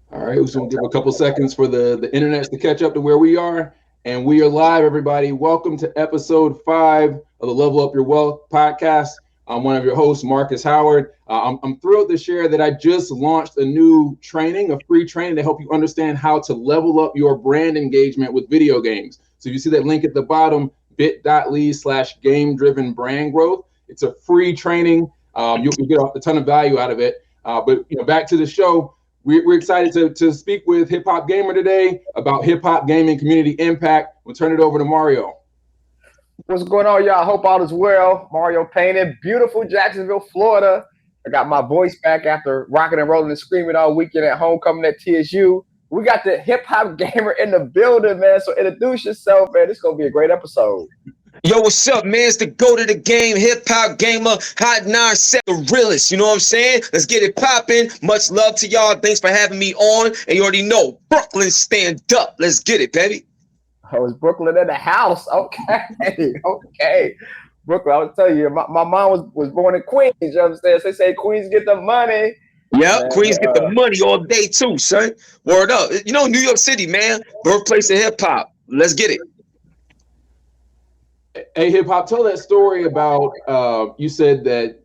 All right, so we'll give a couple seconds for the internet to catch up to where we are. And we are live, everybody. Welcome to episode 5 of the Level Up Your Wealth podcast. I'm one of your hosts, Marcus Howard. I'm thrilled to share that I just launched a new training, a free training to help you understand how to level up your brand engagement with video games. So you see that link at the bottom, bit.ly/game driven brand growth. It's a free training. You'll get a ton of value out of it. But back to the show. We're excited to speak with HipHopGamer today about hip hop gaming community impact. We'll turn it over to Mario. What's going on, y'all? Hope all is well. Mario Painted, beautiful Jacksonville, Florida. I got my voice back after rocking and rolling and screaming all weekend at homecoming at TSU. We got the HipHopGamer in the building, man. So introduce yourself, man. This is going to be a great episode. Yo, what's up, man? It's the go to the game, HipHopGamer, Hot 97, the realest. You know what I'm saying? Let's get it popping. Much love to y'all. Thanks for having me on. And you already know, Brooklyn, stand up. Let's get it, baby. Oh, it's Brooklyn in the house. Okay. Brooklyn, I was telling you, my mom was born in Queens. You understand? They say Queens get the money. Yep, and, Queens get the money all day too, son. Word up. You know, New York City, man, birthplace of hip hop. Let's get it. Hey, Hip Hop, tell that story about you said that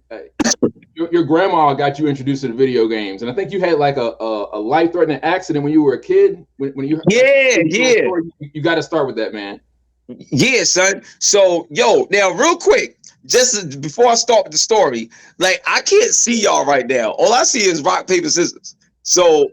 your grandma got you introduced to the video games, and I think you had like a life-threatening accident when you were a kid. When you story, you got to start with that, man. Yeah, son. So, yo, now real quick, just before I start with the story, like I can't see y'all right now. All I see is rock, paper, scissors. So,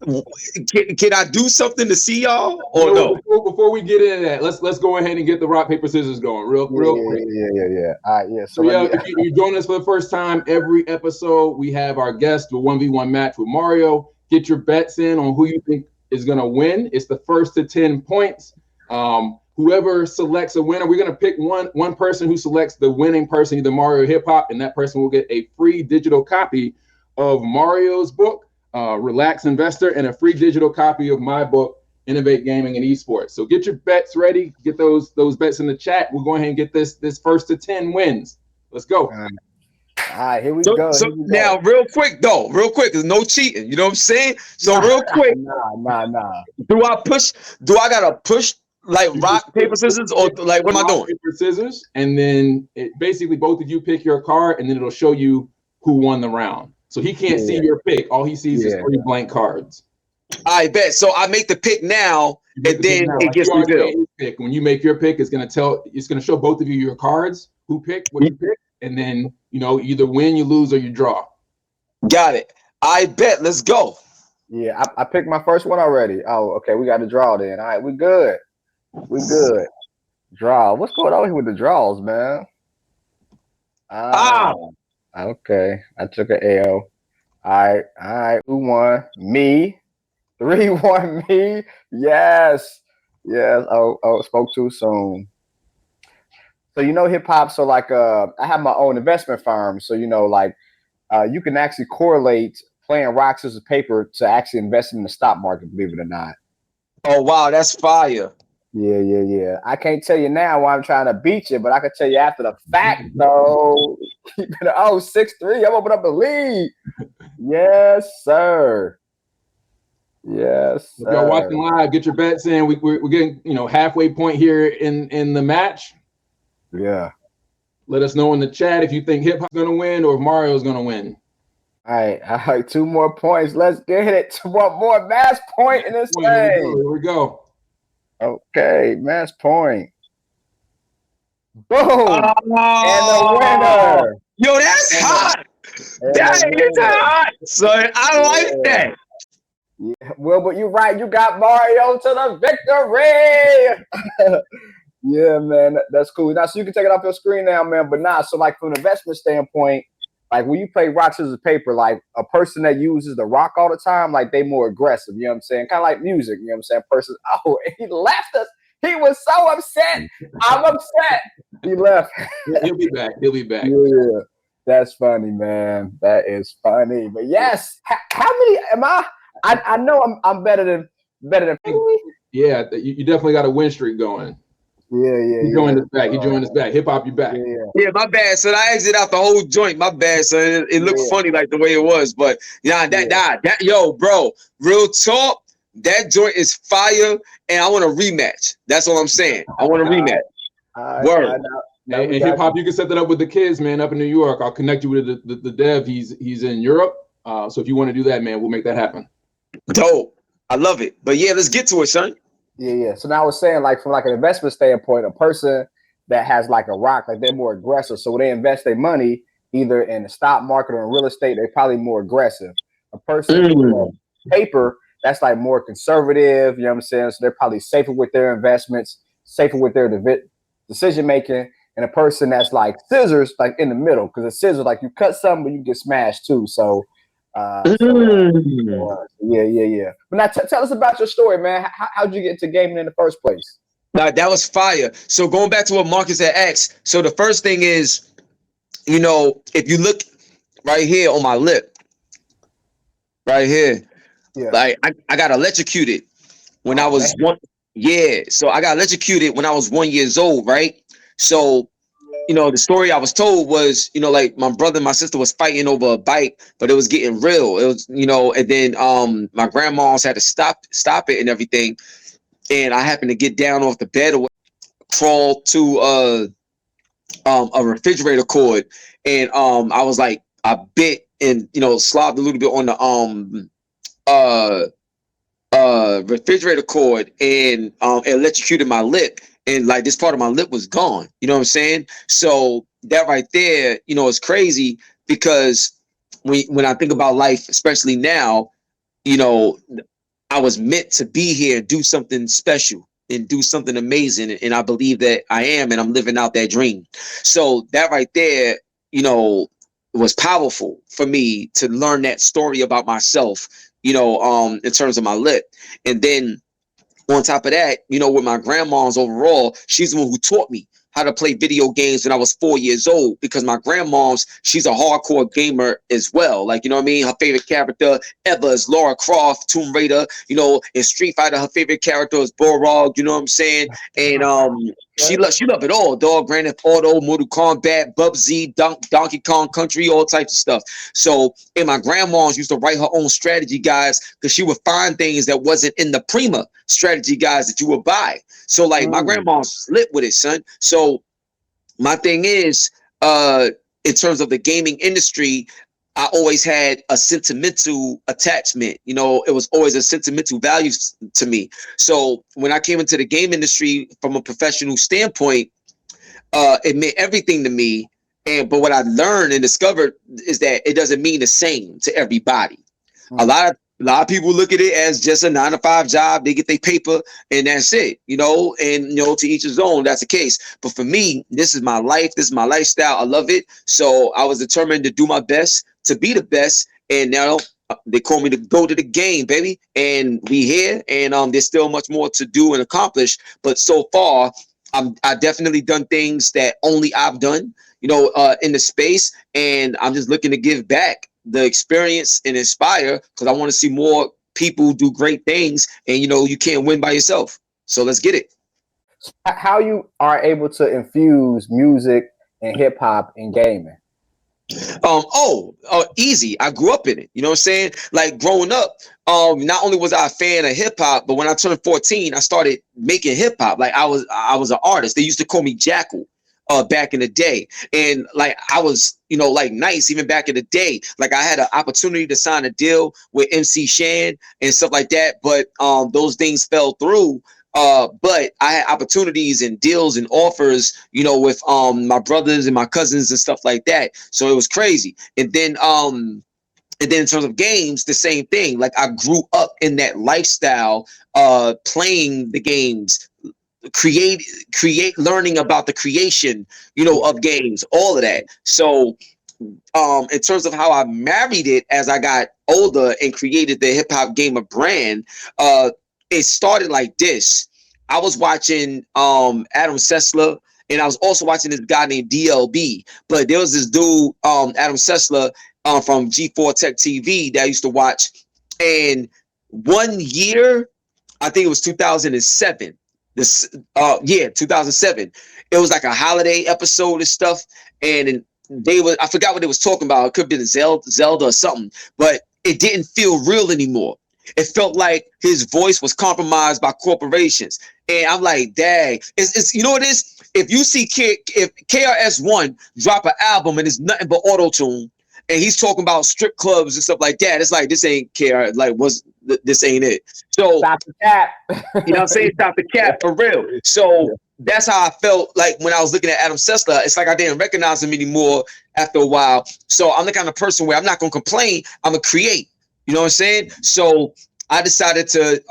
can I do something to see y'all or no? Before we get into that, let's go ahead and get the rock, paper, scissors going real quick. Yeah. All right, yeah. So if you join us for the first time, every episode we have our guest do a 1v1 match with Mario. Get your bets in on who you think is gonna win. It's the first to 10 points. Whoever selects a winner, we're gonna pick one person who selects the winning person, either Mario or Hip Hop, and that person will get a free digital copy of Mario's book, Relax Investor, and a free digital copy of my book, Innovate Gaming and Esports. So get your bets ready. Get those bets in the chat. We'll go ahead and get this first to 10 wins. Let's go. All right, here we go. So now, real quick, there's no cheating. You know what I'm saying? So real quick. Nah. Do I gotta push like rock, paper, scissors, or like what am I doing? Paper, scissors, and then basically both of you pick your card, and then it'll show you who won the round. So he can't see your pick. All he sees is 3 blank cards. I bet. So I make the pick now, and then it gets revealed. When you make your pick, it's gonna show both of you your cards, who picked what you picked, and then either win, you lose, or you draw. Got it. I bet. Let's go. Yeah, I picked my first one already. Oh, okay. We got to draw then. All right, we good. Draw. What's going on here with the draws, man? Okay. I took an L. All right. Who won? Me. 3-1 me. Yes. Oh, spoke too soon. So hip hop. So like I have my own investment firm. So you can actually correlate playing rock, scissors, paper to actually investing in the stock market, believe it or not. Oh wow, that's fire. Yeah. I can't tell you now why I'm trying to beat you, but I can tell you after the fact, though. 6-3. I'm opening up the lead. Yes, sir. If y'all watching live, get your bets in. We're getting halfway point here in the match. Yeah. Let us know in the chat if you think hip hop's gonna win or if Mario's gonna win. All right. 2 more points. Let's get it. 1 more match point in this thing. Here we go. Okay, match point. Boom! And the winner. Yo, that's hot. That is hot. So I like that. Yeah. Well, but you're right. You got Mario to the victory. Yeah, man. That's cool. Now, so you can take it off your screen now, man. But so like from an investment standpoint, like when you play rock, scissors, paper, like a person that uses the rock all the time, like they more aggressive, you know what I'm saying? Kind of like music, you know what I'm saying? Person, he left us. He was so upset. I'm upset. He left. He'll be back. Yeah, that's funny, man. That is funny. But yes, how many am I? I know I'm better than. Yeah, you definitely got a win streak going. He joined us back. He joined us back. Hip hop, you back. Yeah, my bad, son. I exited out the whole joint. My bad, son. It looked funny like the way it was, but yo, bro, real talk. That joint is fire, and I want a rematch. That's all I'm saying. I want a rematch. Word. And hip hop, you can set that up with the kids, man, up in New York. I'll connect you with the dev. He's in Europe. So if you want to do that, man, we'll make that happen. Dope. I love it. But yeah, let's get to it, son. Yeah. So now I was saying, like, from like an investment standpoint, a person that has like a rock, like they're more aggressive. So when they invest their money either in the stock market or in real estate, they're probably more aggressive. A person who paper, that's like more conservative, you know what I'm saying? So they're probably safer with their investments, safer with their decision making. And a person that's like scissors, like in the middle, because a scissors, like you cut something, but you get smashed too. So yeah. But now tell us about your story, man. How'd you get into gaming in the first place? That was fire. So going back to what Marcus had asked. So the first thing is, you know, if you look right here on my lip, right here, like I got electrocuted when I was one. Yeah. So I got electrocuted when I was 1 year old, right? So, you know, the story I was told was, you know, like my brother and my sister was fighting over a bike, but it was getting real. It was, you know, and then my grandma's had to stop it and everything. And I happened to get down off the bed or crawl to a refrigerator cord, and I was like, I bit and, you know, slobbed a little bit on the refrigerator cord, and it electrocuted my lip, and like this part of my lip was gone. You know what I'm saying? So that right there, you know, is crazy, because when I think about life, especially now, you know, I was meant to be here and do something special and do something amazing. And I believe that I am, and I'm living out that dream. So that right there, you know, was powerful for me to learn that story about myself, you know, in terms of my lip. And then on top of that, you know, with my grandma's overall, she's the one who taught me how to play video games when I was 4 years old, because my grandma's, she's a hardcore gamer as well. Like, you know what I mean? Her favorite character ever is Lara Croft, Tomb Raider, you know, in Street Fighter, her favorite character is Borog, you know what I'm saying? And she loved it all, dog. Grand Theft Auto, Mortal Kombat, Bubsy, Donkey Kong Country, all types of stuff. So, and my grandma's used to write her own strategy guides, because she would find things that wasn't in the Prima strategy guides that you would buy. So like my grandma's lit with it, son. So my thing is, in terms of the gaming industry, I always had a sentimental attachment. You know, it was always a sentimental value to me. So when I came into the game industry from a professional standpoint, it meant everything to me. But what I learned and discovered is that it doesn't mean the same to everybody. A lot of people look at it as just a 9-to-5 job. They get their paper and that's it, you know, and, you know, to each his own, that's the case. But for me, this is my life. This is my lifestyle. I love it. So I was determined to do my best to be the best. And now they call me to go to the game, baby. And we here, and there's still much more to do and accomplish. But so far, I definitely done things that only I've done, you know, in the space. And I'm just looking to give back the experience and inspire, because I want to see more people do great things, and you know, you can't win by yourself. So let's get it. How you are able to infuse music and hip hop in gaming? Easy. I grew up in it. You know what I'm saying? Like growing up, not only was I a fan of hip hop, but when I turned 14, I started making hip hop. Like I was an artist. They used to call me Jackal. Back in the day, and like I was, you know, like nice even back in the day. Like I had an opportunity to sign a deal with MC Shan and stuff like that, but those things fell through. But I had opportunities and deals and offers, you know, with my brothers and my cousins and stuff like that. So it was crazy. And then in terms of games, the same thing. Like I grew up in that lifestyle, playing the games, create learning about the creation, you know, of games, all of that. So in terms of how I married it as I got older and created the HipHopGamer brand, it started like this. I was watching Adam Sessler, and I was also watching this guy named DLB. But there was this dude, Adam Sessler, from G4 Tech TV that I used to watch. And 1 year, I think it was 2007, This 2007. It was like a holiday episode and stuff, and I forgot what they was talking about. It could have been Zelda or something, but it didn't feel real anymore. It felt like his voice was compromised by corporations. And I'm like, dang, it's you know what it is? If you see if KRS-One drop an album and it's nothing but auto-tune, and he's talking about strip clubs and stuff like that, it's like, this ain't KRS, like, this ain't it. So Stop the cap. you know what I'm saying? Stop the cap for real. So that's how I felt like when I was looking at Adam Sessler. It's like I didn't recognize him anymore after a while. So I'm the kind of person where I'm not gonna complain, I'm gonna create. You know what I'm saying? So I decided to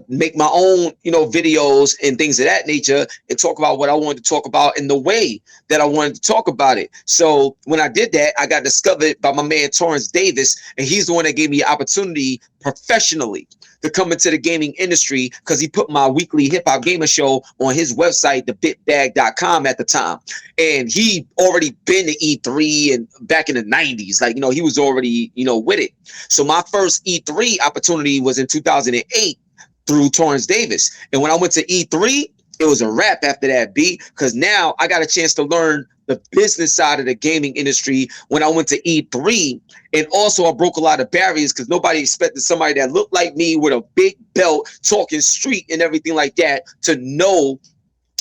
make my own, videos and things of that nature and talk about what I wanted to talk about in the way that I wanted to talk about it. So when I did that, I got discovered by my man Torrance Davis, and he's the one that gave me the opportunity professionally to come into the gaming industry because he put my weekly HipHopGamer show on his website, thebitbag.com at the time. And he already been to E3 and back in the 90s. Like, he was already, with it. So my first E3 opportunity was in 2008 through Torrance Davis. And when I went to E3, it was a wrap after that, B, because now I got a chance to learn the business side of the gaming industry when I went to E3. And also I broke a lot of barriers because nobody expected somebody that looked like me with a big belt, talking street and everything like that to know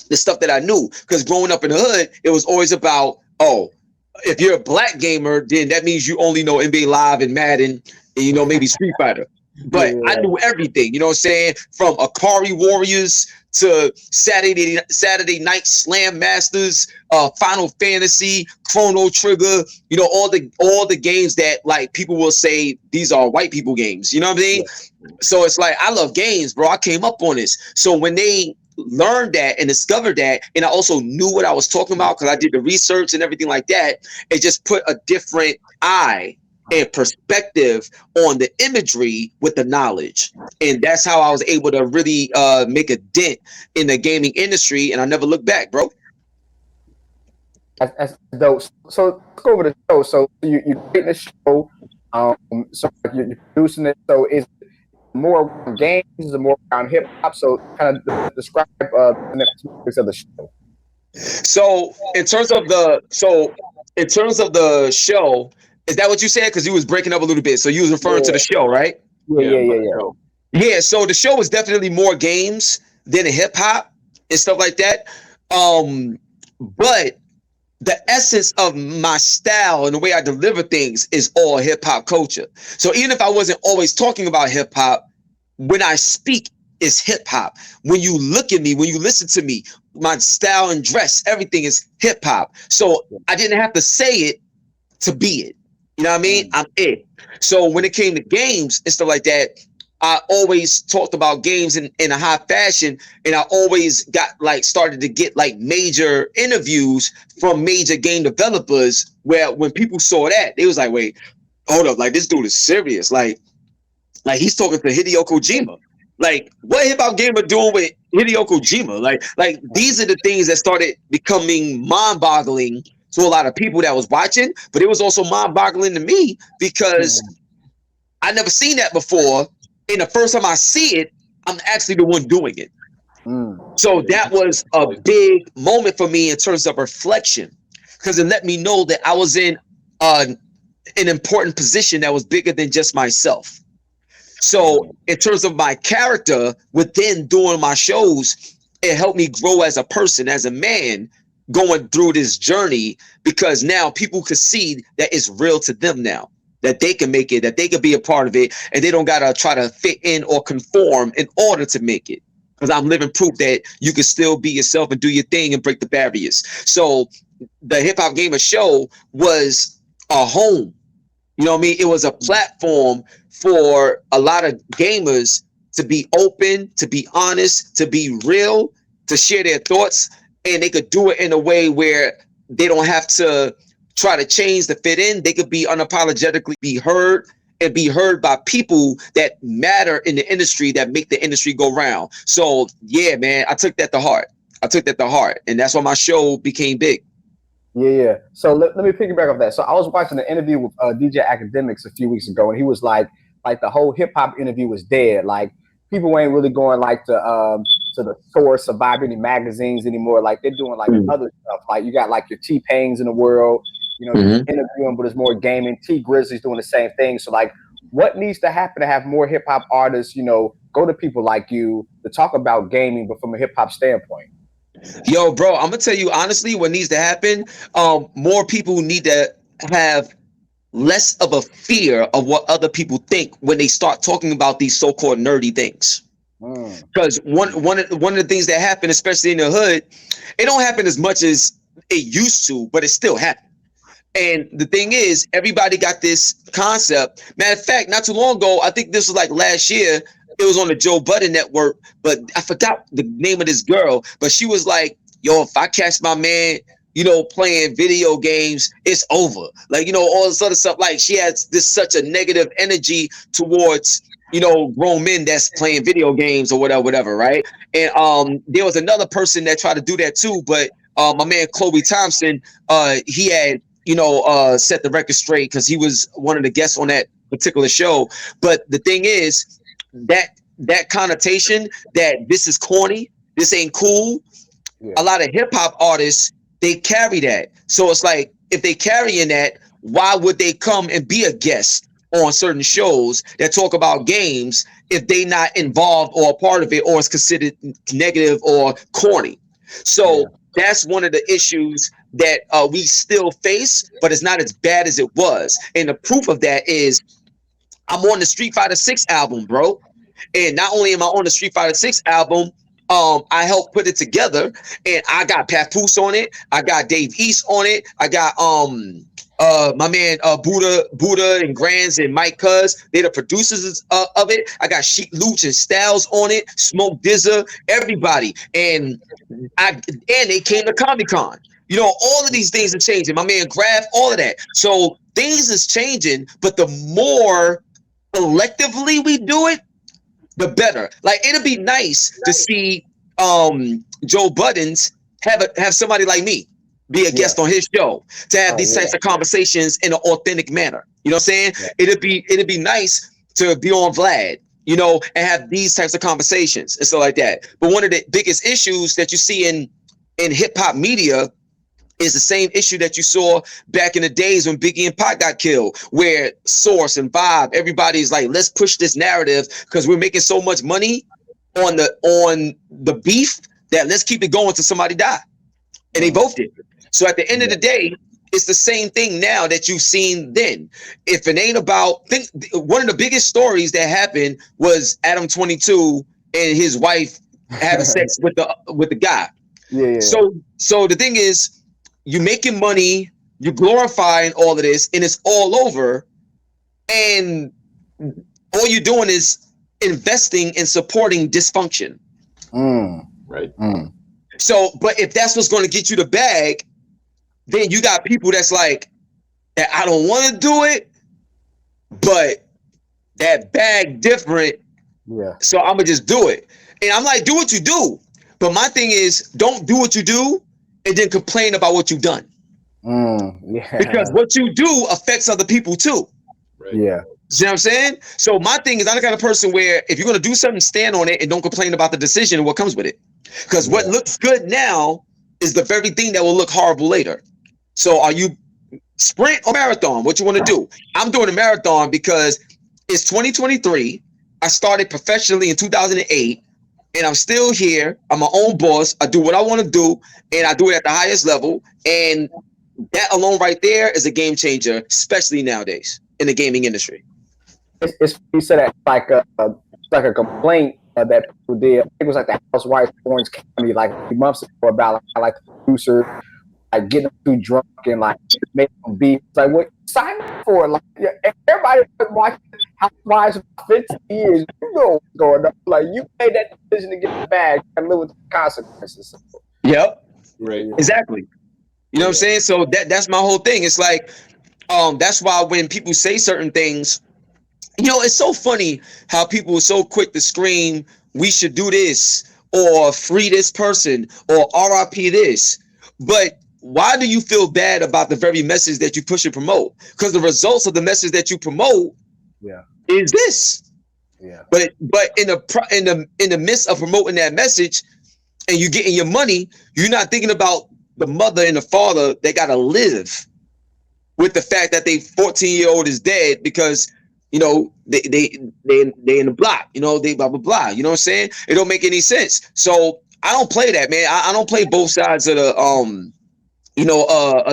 the stuff that I knew. Because growing up in the hood, it was always about, oh, if you're a black gamer, then that means you only know NBA Live and Madden and, maybe Street Fighter. But I knew everything, you know what I'm saying? From Akari Warriors to Saturday Night Slam Masters, Final Fantasy, Chrono Trigger, all the games that like people will say these are white people games, you know what I mean? So it's like, I love games, bro. I came up on this. So when they learned that and discovered that, and I also knew what I was talking about because I did the research and everything like that, it just put a different eye and perspective on the imagery with the knowledge. And that's how I was able to really make a dent in the gaming industry, and I never looked back, bro. That's dope. So let's go over the show. So you're creating the show, so you're producing it. So is it more around games, is it more around hip hop? So kind of describe the aspects of the show. So in terms of the show, is that what you said? Because you was breaking up a little bit. So you was referring to the show, right? Yeah. Yeah, so the show is definitely more games than hip hop and stuff like that. But the essence of my style and the way I deliver things is all hip hop culture. So even if I wasn't always talking about hip hop, when I speak, it's hip hop. When you look at me, when you listen to me, my style and dress, everything is hip hop. So I didn't have to say it to be it. You know what I mean? I'm it. So when it came to games and stuff like that, I always talked about games in a high fashion, and I always got started to get major interviews from major game developers where when people saw that, they was like, wait, hold up, this dude is serious. Like he's talking to Hideo Kojima. Like, what HipHopGamer doing with Hideo Kojima? Like these are the things that started becoming mind-boggling to a lot of people that was watching, but it was also mind-boggling to me because I never seen that before. And the first time I see it, I'm actually the one doing it. So that was a big moment for me in terms of reflection, because it let me know that I was in an important position that was bigger than just myself. So in terms of my character within doing my shows, it helped me grow as a person, as a man, going through this journey, because now people could see that it's real to them now, that they can make it, that they can be a part of it, and they don't gotta try to fit in or conform in order to make it. Because I'm living proof that you can still be yourself and do your thing and break the barriers. So the HipHopGamer show was a home. You know what I mean? It was a platform for a lot of gamers to be open, to be honest, to be real, to share their thoughts, and they could do it in a way where they don't have to try to change to fit in. They could be unapologetically be heard, and be heard by people that matter in the industry, that make the industry go round. So yeah, man, I took that to heart. And that's why my show became big. Yeah. So let me piggyback off that. So I was watching an interview with DJ Academics a few weeks ago, and he was like the whole hip hop interview was dead. Like people ain't really going like to the source of buy any magazines anymore. Like they're doing like other stuff. Like you got like your T-Pains in the world, you know, interviewing, but it's more gaming. T Grizzly's doing the same thing. So like, what needs to happen to have more hip hop artists, you know, go to people like you to talk about gaming, but from a hip hop standpoint? Yo, bro, I'm gonna tell you honestly, what needs to happen. More people need to have less of a fear of what other people think when they start talking about these so-called nerdy things. Because one of the things that happen, especially in the hood, it don't happen as much as it used to, but it still happens. And the thing is, everybody got this concept. Matter of fact, not too long ago, I think this was like last year, it was on the Joe Budden network, but I forgot the name of this girl, but she was like, yo, if I catch my man, you know, playing video games, it's over. Like, you know, all this other stuff. Like she has this such a negative energy towards, you know, grown men that's playing video games or whatever, right? And there was another person that tried to do that too, but my man Chloe Thompson, he had, you know, set the record straight because he was one of the guests on that particular show. But the thing is, that connotation that this is corny, this ain't cool. A lot of hip hop artists, they carry that. So it's like, if they carrying that, why would they come and be a guest on certain shows that talk about games if they not involved or a part of it, or it's considered negative or corny? So that's one of the issues that we still face, but it's not as bad as it was. And the proof of that is I'm on the Street Fighter 6 album, bro. And not only am I on the Street Fighter 6 album, I helped put it together, and I got Papoose on it. I got Dave East on it. I got my man Buddha and Grands and Mike Cuz. They're the producers of it. I got Sheik Luch and Styles on it. Smoke Dizza, everybody, and they came to Comic-Con. You know, all of these things are changing. My man Graf, all of that. So things is changing, but the more collectively we do it, the better. Like, it'll be nice to see Joe Budden's have somebody like me be a guest on his show, to have these types of conversations in an authentic manner. You know what I'm saying? It'd be nice to be on Vlad, you know, and have these types of conversations and stuff like that. But one of the biggest issues that you see in hip hop media is the same issue that you saw back in the days when Biggie and Pac got killed, where Source and Vibe, everybody's like, let's push this narrative because we're making so much money on the beef that let's keep it going till somebody die. And they both did. So at the end of the day, it's the same thing now that you've seen then. If it ain't about, one of the biggest stories that happened was Adam 22 and his wife having sex with the guy. So the thing is, you're making money, you're glorifying all of this, and it's all over. And all you're doing is investing and supporting dysfunction. Right. So, but if that's what's going to get you the bag, then you got people that's like, I don't want to do it, but that bag different. So I'm gonna just do it. And I'm like, do what you do. But my thing is, don't do what you do and then complain about what you've done. Because what you do affects other people too. Right. You know what I'm saying? So my thing is, I'm the kind of person where if you're going to do something, stand on it and don't complain about the decision and what comes with it. Because what looks good now is the very thing that will look horrible later. So are you sprint or marathon? What you want to do? I'm doing a marathon because it's 2023. I started professionally in 2008. And I'm still here. I'm my own boss. I do what I want to do, and I do it at the highest level. And that alone right there is a game changer, especially nowadays in the gaming industry. You said that like a complaint that people did. It was like the Housewives of Orange County like a few months ago about like the producer like getting too drunk and like making them beef. It's like, what sign up for? Like everybody was watching Housewives for 15 years. You know what's going on. Like, you made that decision to get the bag and live with the consequences. Yep. Right. Exactly. You know what I'm saying? So that's my whole thing. It's like, that's why when people say certain things, you know, it's so funny how people are so quick to scream, we should do this, or free this person, or RIP this. But why do you feel bad about the very message that you push and promote? Because the results of the message that you promote is this. Yeah. But in the midst of promoting that message and you getting your money, you're not thinking about the mother and the father that got to live with the fact that they 14-year-old is dead because they in the block, they blah blah blah. You know what I'm saying? It don't make any sense. So I don't play that, man. I don't play both sides of the of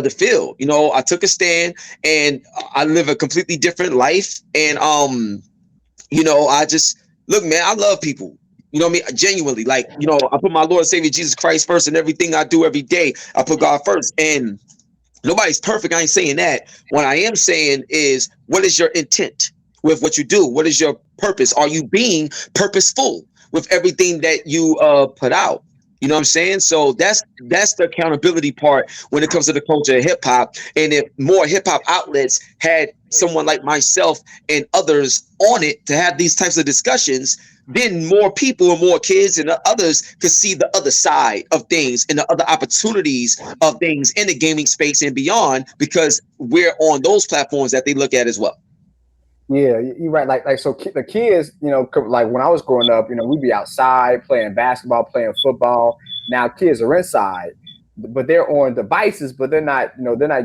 the field. I took a stand and I live a completely different life. And I just look, man, I love people. You know what I mean? Genuinely, like, I put my Lord and Savior Jesus Christ first in everything I do every day. I put God first. And nobody's perfect. I ain't saying that. What I am saying is, what is your intent with what you do? What is your purpose? Are you being purposeful with everything that you put out? You know what I'm saying? So that's the accountability part when it comes to the culture of hip hop. And if more hip hop outlets had someone like myself and others on it to have these types of discussions, then more people and more kids and others could see the other side of things and the other opportunities of things in the gaming space and beyond, because we're on those platforms that they look at as well. Yeah, you're right. Like so, the kids, like when I was growing up, we'd be outside playing basketball, playing football. Now kids are inside, but they're on devices, but they're not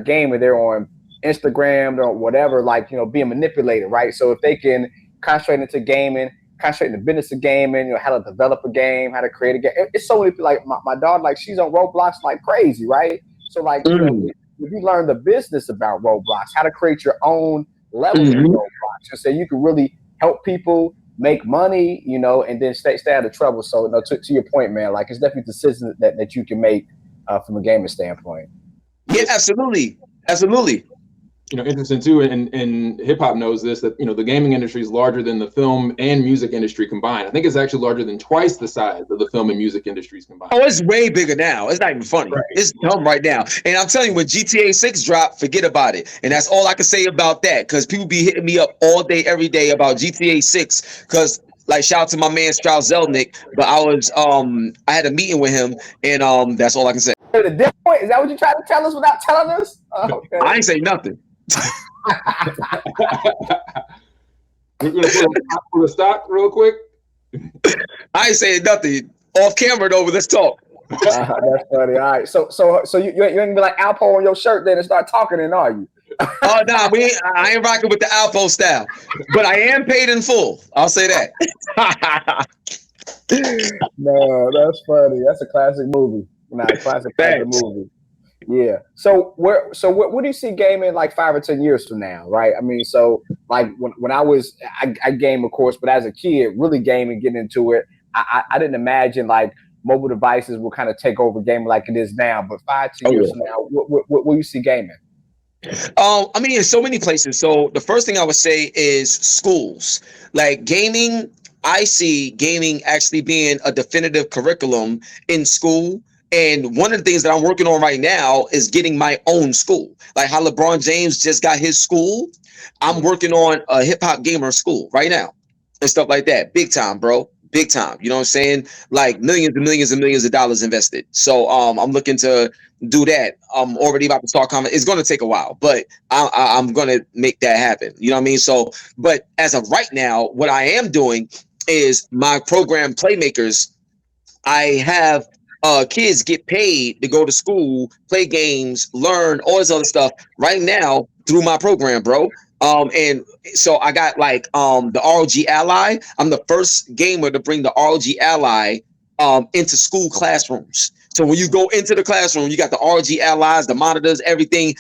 gaming. They're on Instagram or whatever, like being manipulated, right? So if they can concentrate into gaming, concentrate in the business of gaming, how to develop a game, how to create a game. It's so many people. Like my daughter, like she's on Roblox like crazy, right? So like if you learn the business about Roblox, how to create your own level in Roblox, and so you can really help people make money, and then stay out of trouble. So to your point, man, like it's definitely a decision that you can make from a gaming standpoint. Yeah, absolutely. Interesting too, and hip hop knows this, that the gaming industry is larger than the film and music industry combined. I think it's actually larger than twice the size of the film and music industries combined. Oh, it's way bigger now. It's not even funny. Right. It's dumb right now. And I'm telling you, when GTA 6 dropped, forget about it. And that's all I can say about that, because people be hitting me up all day, every day about GTA 6. Because like, shout out to my man Strauss Zelnick, but I had a meeting with him, and that's all I can say. The different point, is that what you tried to tell us without telling us? Okay. I ain't say nothing. We're gonna put a stop real quick. I ain't saying nothing. Off camera though, but let's talk. That's funny. All right. So you ain't gonna be like Alpo on your shirt then and start talking, then are you? Oh no, I ain't rocking with the Alpo style, but I am paid in full. I'll say that. No, that's funny. That's a classic movie. Classic movie. Yeah. So what do you see gaming like 5 or 10 years from now, right? I mean, so like when I game, of course, but as a kid, really gaming, getting into it, I didn't imagine like mobile devices will kind of take over gaming like it is now. But 5 to 10 years from now, what do you see gaming? I mean, in so many places. So the first thing I would say is schools. Like gaming, I see gaming actually being a definitive curriculum in school. And one of the things that I'm working on right now is getting my own school. Like how LeBron James just got his school. I'm working on a HipHopGamer school right now and stuff like that. Big time, bro. Big time. You know what I'm saying? Like millions and millions and millions of dollars invested. So I'm looking to do that. I'm already about to start comment. It's going to take a while, but I'm going to make that happen. You know what I mean? So, but as of right now, what I am doing is my program Playmakers. I have kids get paid to go to school, play games, learn all this other stuff right now through my program, bro. And so I got like the ROG Ally. I'm the first gamer to bring the ROG Ally into school classrooms. So when you go into the classroom, you got the ROG Allies, the monitors, everything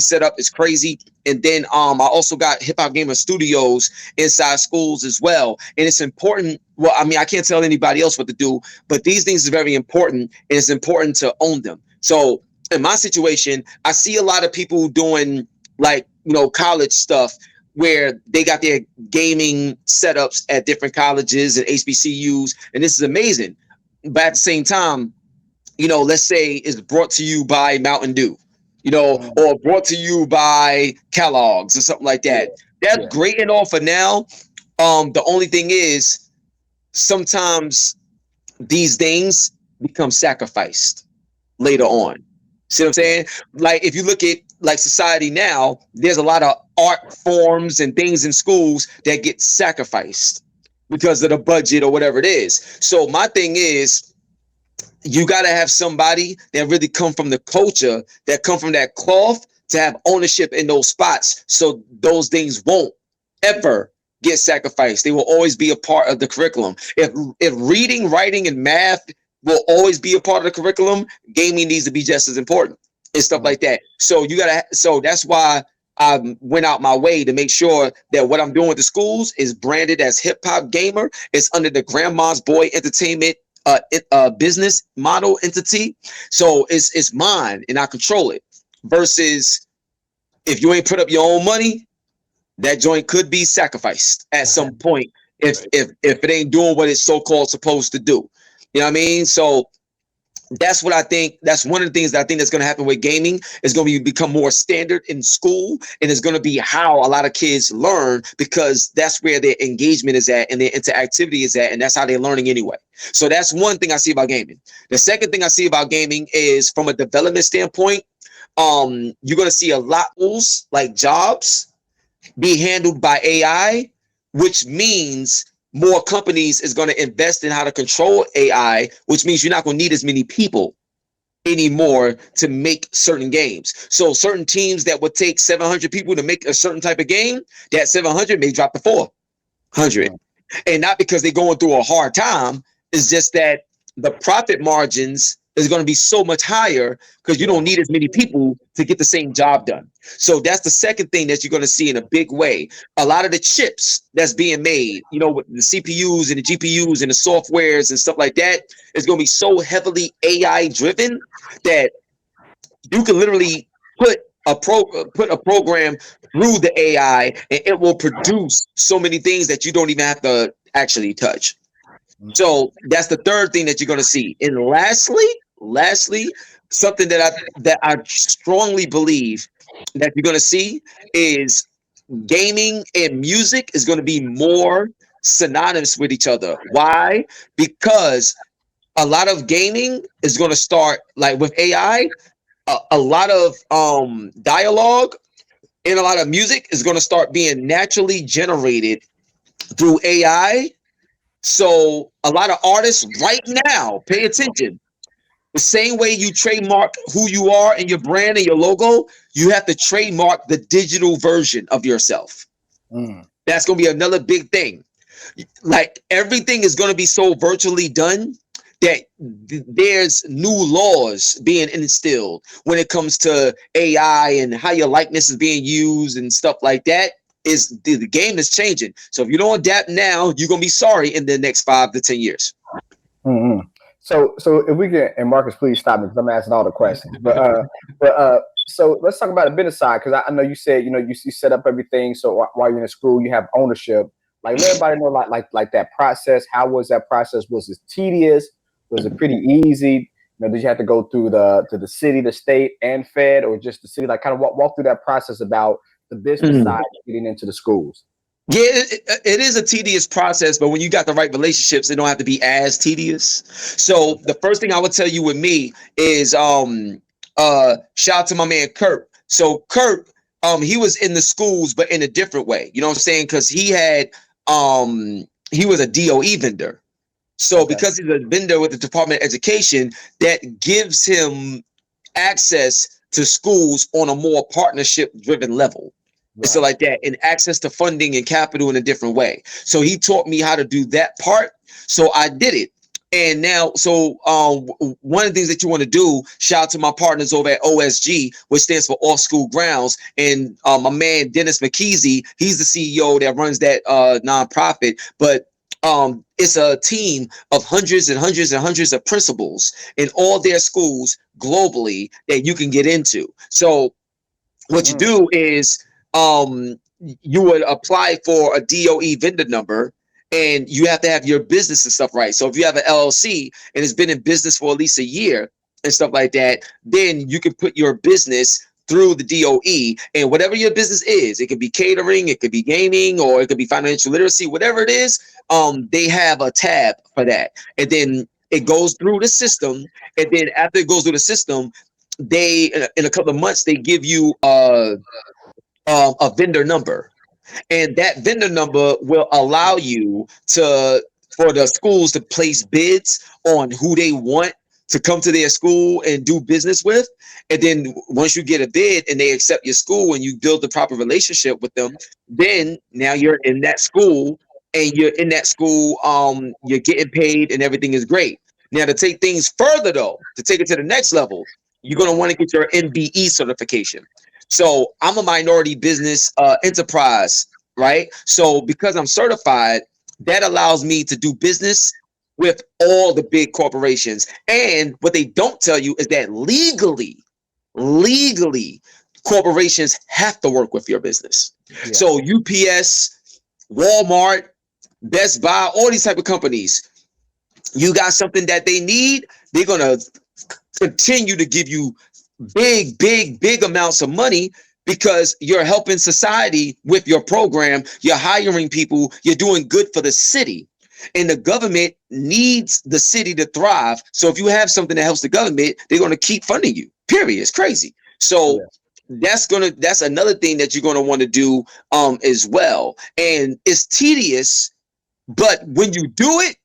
set up is crazy. And then I also got HipHopGamer Studios inside schools as well. And it's important. Well, I mean, I can't tell anybody else what to do, but these things are very important, and it's important to own them. So in my situation, I see a lot of people doing like, college stuff where they got their gaming setups at different colleges and HBCUs, and this is amazing. But at the same time, let's say it's brought to you by Mountain Dew, or brought to you by Kellogg's or something like that. That's great and all for now. The only thing is sometimes these things become sacrificed later on. See what I'm saying? Like if you look at like society now, there's a lot of art forms and things in schools that get sacrificed because of the budget or whatever it is. So my thing is, you got to have somebody that really come from the culture, that come from that cloth, to have ownership in those spots, so those things won't ever get sacrificed. They will always be a part of the curriculum. If reading, writing, and math will always be a part of the curriculum, gaming needs to be just as important and stuff like that. So so that's why I went out my way to make sure that what I'm doing with the schools is branded as HipHopGamer. It's under the Grandma's Boy Entertainment business model entity. So it's mine and I control it. Versus if you ain't put up your own money, that joint could be sacrificed at some point if it ain't doing what it's so-called supposed to do. You know what I mean? So that's what I think. That's one of the things that I think that's going to happen with gaming. Is going to become more standard in school, and it's going to be how a lot of kids learn, because that's where their engagement is at and their interactivity is at, and that's how they're learning anyway. So that's one thing I see about gaming. The second thing I see about gaming is from a development standpoint, you're going to see a lot of like jobs be handled by AI, which means more companies is going to invest in how to control AI, which means you're not going to need as many people anymore to make certain games. So certain teams that would take 700 people to make a certain type of game, that 700 may drop to 400. And not because they're going through a hard time, it's just that the profit margins is going to be so much higher because you don't need as many people to get the same job done. So that's the second thing that you're going to see in a big way. A lot of the chips that's being made, you know, with the CPUs and the GPUs and the softwares and stuff like that, is going to be so heavily AI driven that you can literally put a program through the AI and it will produce so many things that you don't even have to actually touch. So that's the third thing that you're going to see. And lastly, something that I strongly believe that you're going to see is gaming and music is going to be more synonymous with each other. Why? Because a lot of gaming is going to start, like with AI, a lot of dialogue and a lot of music is going to start being naturally generated through AI. So a lot of artists right now, pay attention. The same way you trademark who you are and your brand and your logo, you have to trademark the digital version of yourself. That's going to be another big thing. Like everything is going to be so virtually done that there's new laws being instilled when it comes to AI and how your likeness is being used and stuff like that. Is the game is changing. So if you don't adapt now, you're gonna be sorry in the next 5 to 10 years. So if we can, and Marcus, please stop me because I'm asking all the questions. But so let's talk about the business side, because I know you said, you know, you set up everything. So while you're in school, you have ownership. Like, let everybody know, like that process. How was that process? Was it tedious? Was it pretty easy? You know, did you have to go through the city, the state, and Fed, or just the city? Like, kind of walk through that process about the business side getting into the schools. Yeah, it is a tedious process, but when you got the right relationships, it don't have to be as tedious. So the first thing I would tell you with me is shout out to my man Kurt. So Kurt, he was in the schools, but in a different way. You know what I'm saying? Because he was a DOE vendor. So because he's a vendor with the Department of Education, that gives him access to schools on a more partnership driven level. Right. So like that, and access to funding and capital in a different way. So he taught me how to do that part. So I did it. And now, so one of the things that you want to do, shout out to my partners over at OSG, which stands for Off School Grounds. And my man, Dennis McKeezy, he's the CEO that runs that nonprofit. But it's a team of hundreds and hundreds and hundreds of principals in all their schools globally that you can get into. So what you do is you would apply for a DOE vendor number, and you have to have your business and stuff right. So if you have an LLC and it's been in business for at least a year and stuff like that, then you can put your business through the DOE, and whatever your business is, it could be catering, it could be gaming, or it could be financial literacy, whatever it is, they have a tab for that. And then it goes through the system. And then after it goes through the system, they, in a couple of months, they give you a vendor number. And that vendor number will allow you for the schools to place bids on who they want to come to their school and do business with. And then once you get a bid and they accept your school and you build the proper relationship with them, then now you're in that school, and you're in that school, you're getting paid and everything is great. Now, to take things further though, to take it to the next level, you're going to want to get your MBE certification. So I'm a minority business enterprise, right? So because I'm certified, that allows me to do business with all the big corporations. And what they don't tell you is that legally, corporations have to work with your business. Yeah. So UPS, Walmart, Best Buy, all these type of companies, you got something that they need, they're going to continue to give you big amounts of money, because you're helping society with your program. You're hiring people. You're doing good for the city. And the government needs the city to thrive. So if you have something that helps the government, they're going to keep funding you, period. It's crazy. So that's another thing that you're going to want to do as well. And it's tedious, but when you do it,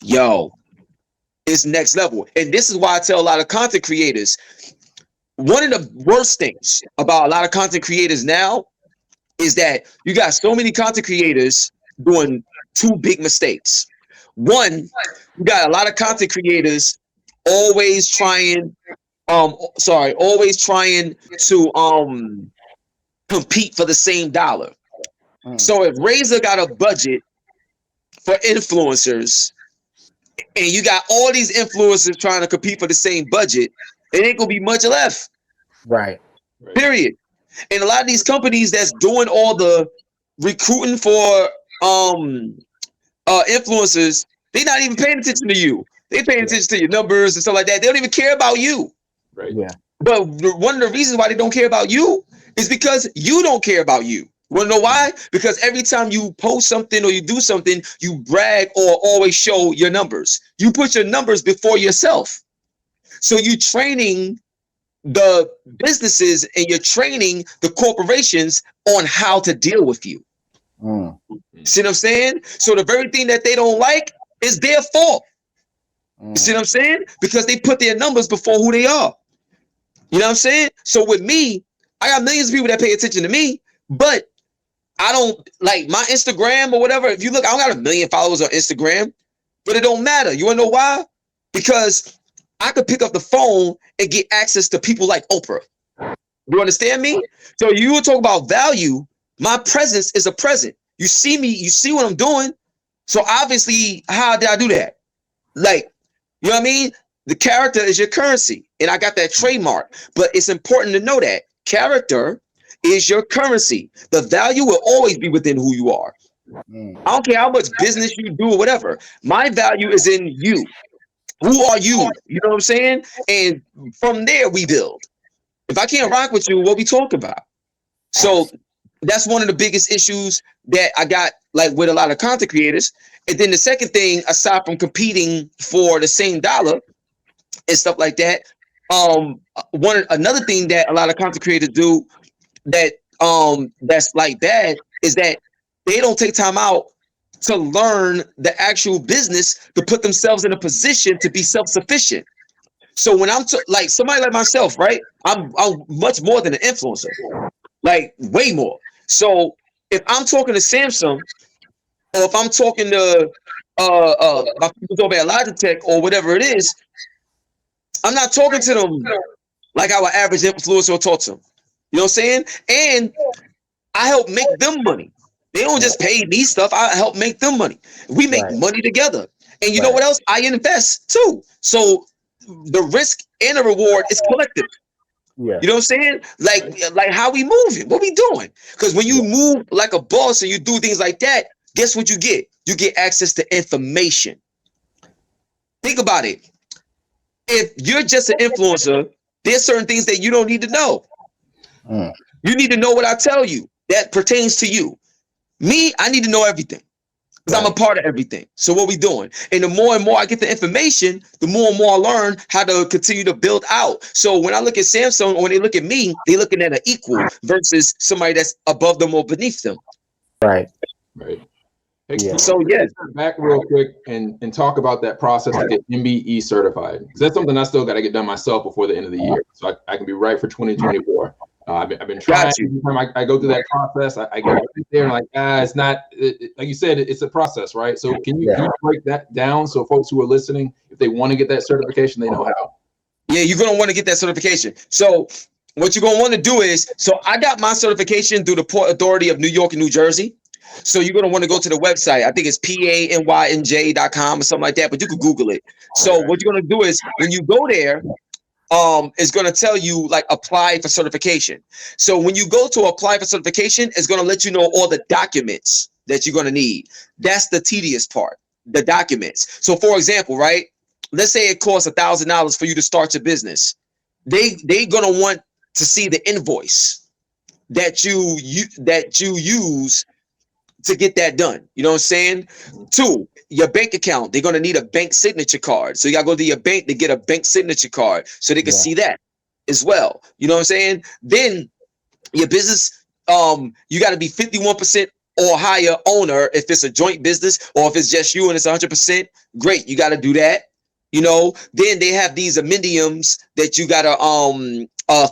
yo, it's next level. And this is why I tell a lot of content creators, one of the worst things about a lot of content creators now is that you got so many content creators doing two big mistakes. One, you got a lot of content creators always trying to compete for the same dollar. So if Razor got a budget for influencers, and you got all these influencers trying to compete for the same budget, it ain't gonna be much left. Right. Period. And a lot of these companies that's doing all the recruiting for influencers, they're not even paying attention to you. They're paying attention to your numbers and stuff like that. They don't even care about you. Right. Yeah. But one of the reasons why they don't care about you is because you don't care about you. You want to know why? Because every time you post something or you do something, you brag or always show your numbers. You put your numbers before yourself. So you're training the businesses and you're training the corporations on how to deal with you. See what I'm saying? So the very thing that they don't like is their fault. You see what I'm saying? Because they put their numbers before who they are. You know what I'm saying? So with me, I got millions of people that pay attention to me, but I don't like my Instagram or whatever. If you look, I don't got 1 million followers on Instagram, but it don't matter. You want to know why? Because I could pick up the phone and get access to people like Oprah. You understand me? So you talk about value. My presence is a present. You see me, you see what I'm doing. So obviously, how did I do that? Like, you know what I mean? The character is your currency. And I got that trademark. But it's important to know that character is your currency. The value will always be within who you are. I don't care how much business you do or whatever. My value is in you. Who are you? You know what I'm saying? And from there, we build. If I can't rock with you, what we talk about? So that's one of the biggest issues that I got, like, with a lot of content creators. And then the second thing, aside from competing for the same dollar and stuff like that, another thing that a lot of content creators do that's like bad is that they don't take time out to learn the actual business to put themselves in a position to be self-sufficient. So when I'm like somebody like myself, right? I'm much more than an influencer, like way more. So if I'm talking to Samsung, or if I'm talking to my people over at Logitech or whatever it is, I'm not talking to them like our average influencer will talk to them. You know what I'm saying? And I help make them money. They don't just pay me stuff. I help make them money. We make money together. And you know what else? I invest too. So the risk and the reward is collective. Yeah. You know what I'm saying? Like how we moving, what we doing? Because when you move like a boss and you do things like that, guess what you get? You get access to information. Think about it. If you're just an influencer, there's certain things that you don't need to know. You need to know what I tell you that pertains to you. Me, I need to know everything. because I'm a part of everything. So what we doing? And the more and more I get the information, the more and more I learn how to continue to build out. So when I look at Samsung, or when they look at me, they looking at an equal versus somebody that's above them or beneath them. Right. Right. Hey, Yeah. So yeah, back real quick and talk about that process to get MBE certified, because that's something I still got to get done myself before the end of the year, so I can be right for 2024. I've been trying. Every time I go through that process, I get right there and like, it's not like you said, it's a process, right? So can you break that down so folks who are listening, if they want to get that certification, they know how? Yeah, you're gonna want to get that certification. So what you're gonna want to do is, so I got my certification through the Port Authority of New York and New Jersey. So you're gonna want to go to the website. I think it's panyj.com or something like that, but you can Google it. So what you're gonna do is when you go there, it's going to tell you like apply for certification. So when you go to apply for certification, it's going to let you know all the documents that you're going to need. That's the tedious part, the documents. So for example, right, let's say it costs $1,000 for you to start your business. They're going to want to see the invoice that you use to get that done. You know what I'm saying? 2, your bank account. They're going to need a bank signature card. So you got to go to your bank to get a bank signature card so they can see that as well. You know what I'm saying? Then your business, you got to be 51% or higher owner if it's a joint business, or if it's just you and it's 100%, great. You got to do that. You know, then they have these amendments that you got to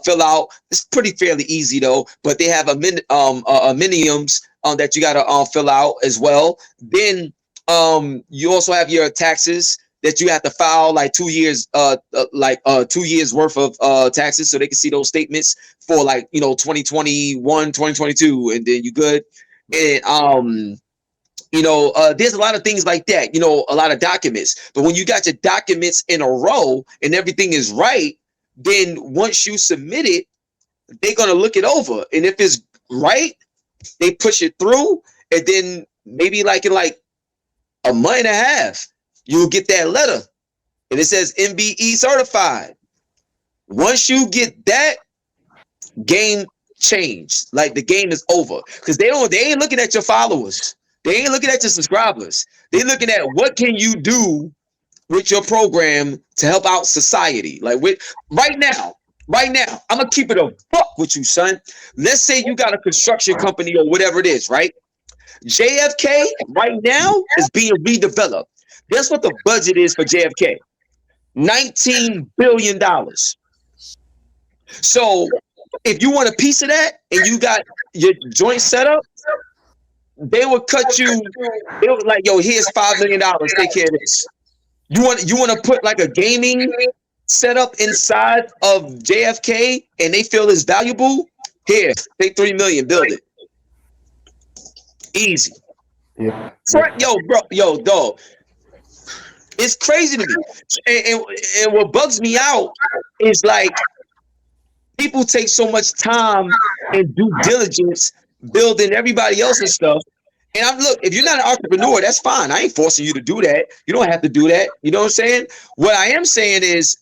fill out. It's pretty fairly easy though, but they have amendments that you got to fill out as well. Then you also have your taxes that you have to file, like 2 years, 2 years worth of taxes, so they can see those statements for 2021, 2022, and then you good. And there's a lot of things like that, a lot of documents. But when you got your documents in a row and everything is right, then once you submit it, they're gonna look it over, and if it's right, they push it through, and then maybe in a month and a half, you'll get that letter, and it says MBE certified. Once you get that, game changed. Like the game is over, because they ain't looking at your followers, they ain't looking at your subscribers. They're looking at what can you do with your program to help out society. Like right now, I'm gonna keep it a buck with you, son. Let's say you got a construction company or whatever it is, right? JFK right now is being redeveloped. Guess what the budget is for JFK? $19 billion. So if you want a piece of that and you got your joint set up, they will cut you. They were like, yo, here's $5 million. Take care of this. You want to put like a gaming setup inside of JFK and they feel it's valuable? Here, take $3 million, build it. Easy. Yeah. Yo, dog. It's crazy to me. And what bugs me out is like people take so much time and due diligence building everybody else's stuff. And look, if you're not an entrepreneur, that's fine. I ain't forcing you to do that. You don't have to do that. You know what I'm saying? What I am saying is,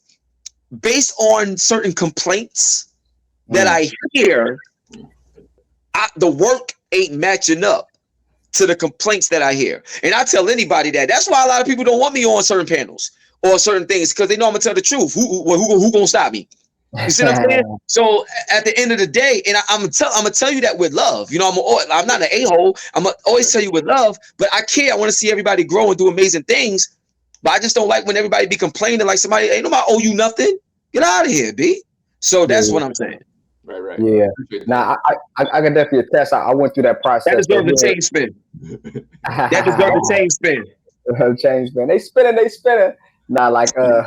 based on certain complaints that I hear, the work ain't matching up to the complaints that I hear. And I tell anybody that. That's why a lot of people don't want me on certain panels or certain things, because they know I'm gonna tell the truth. Who gonna stop me? You see what I'm saying? So at the end of the day, and I'm gonna tell you that with love. I'm not an a-hole. I'm gonna always tell you with love, but I care. I want to see everybody grow and do amazing things. But I just don't like when everybody be complaining like somebody, ain't nobody owe you nothing. Get out of here, B. So that's what I'm saying. Right. Yeah. Now I can definitely attest. I went through that process. That deserves the chain spin. That deserves the chain spin. Chain spin. They spinning. Not like spinners.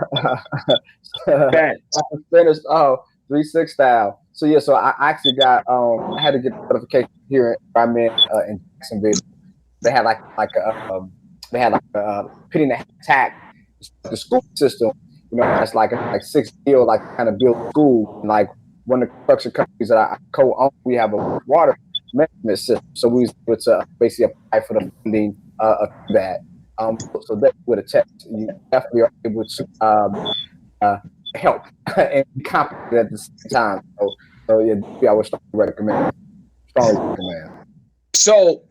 3-6 style. So yeah. So I actually got I had to get the certification here in Jacksonville. They had like a pitting the attack the school system. It's like 6 deal, like kind of build school. And like one of the construction companies that I co-own, we have a water management system. So we was able to basically apply for the funding of that. So that would attest, you definitely are able to help and be competent at the same time. So yeah, I would strongly recommend. So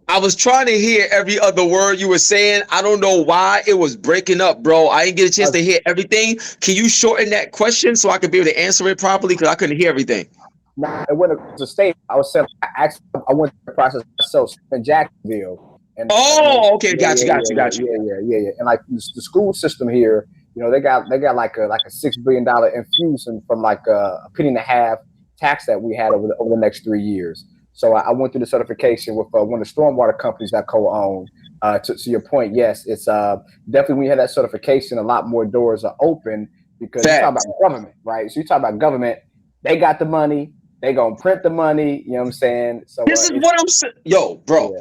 I was trying to hear every other word you were saying. I don't know why it was breaking up, bro. I didn't get a chance to hear everything. Can you shorten that question so I could be able to answer it properly? Because I couldn't hear everything. Now, it wasn't a state. I was saying, I went through the process myself in Jacksonville. And Okay, yeah, got you. And like the school system here, they got like a $6 billion infusion from like a penny and a half tax that we had over the next 3 years. So I went through the certification with one of the stormwater companies that co-own. To your point, yes, it's definitely when you have that certification, a lot more doors are open because you talk about government, right? So you talk about government, they got the money. They gonna print the money, you know what I'm saying? So this is what I'm saying. Yo, bro,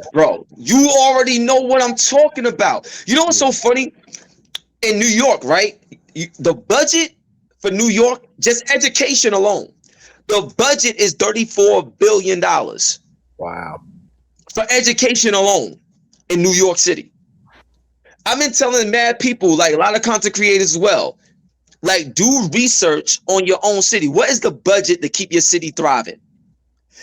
you already know what I'm talking about. You know what's so funny? In New York, right? The budget for New York, just education alone, the budget is $34 billion. Wow. For education alone in New York City. I've been telling mad people, like a lot of content creators as well, like do research on your own city. What is the budget to keep your city thriving?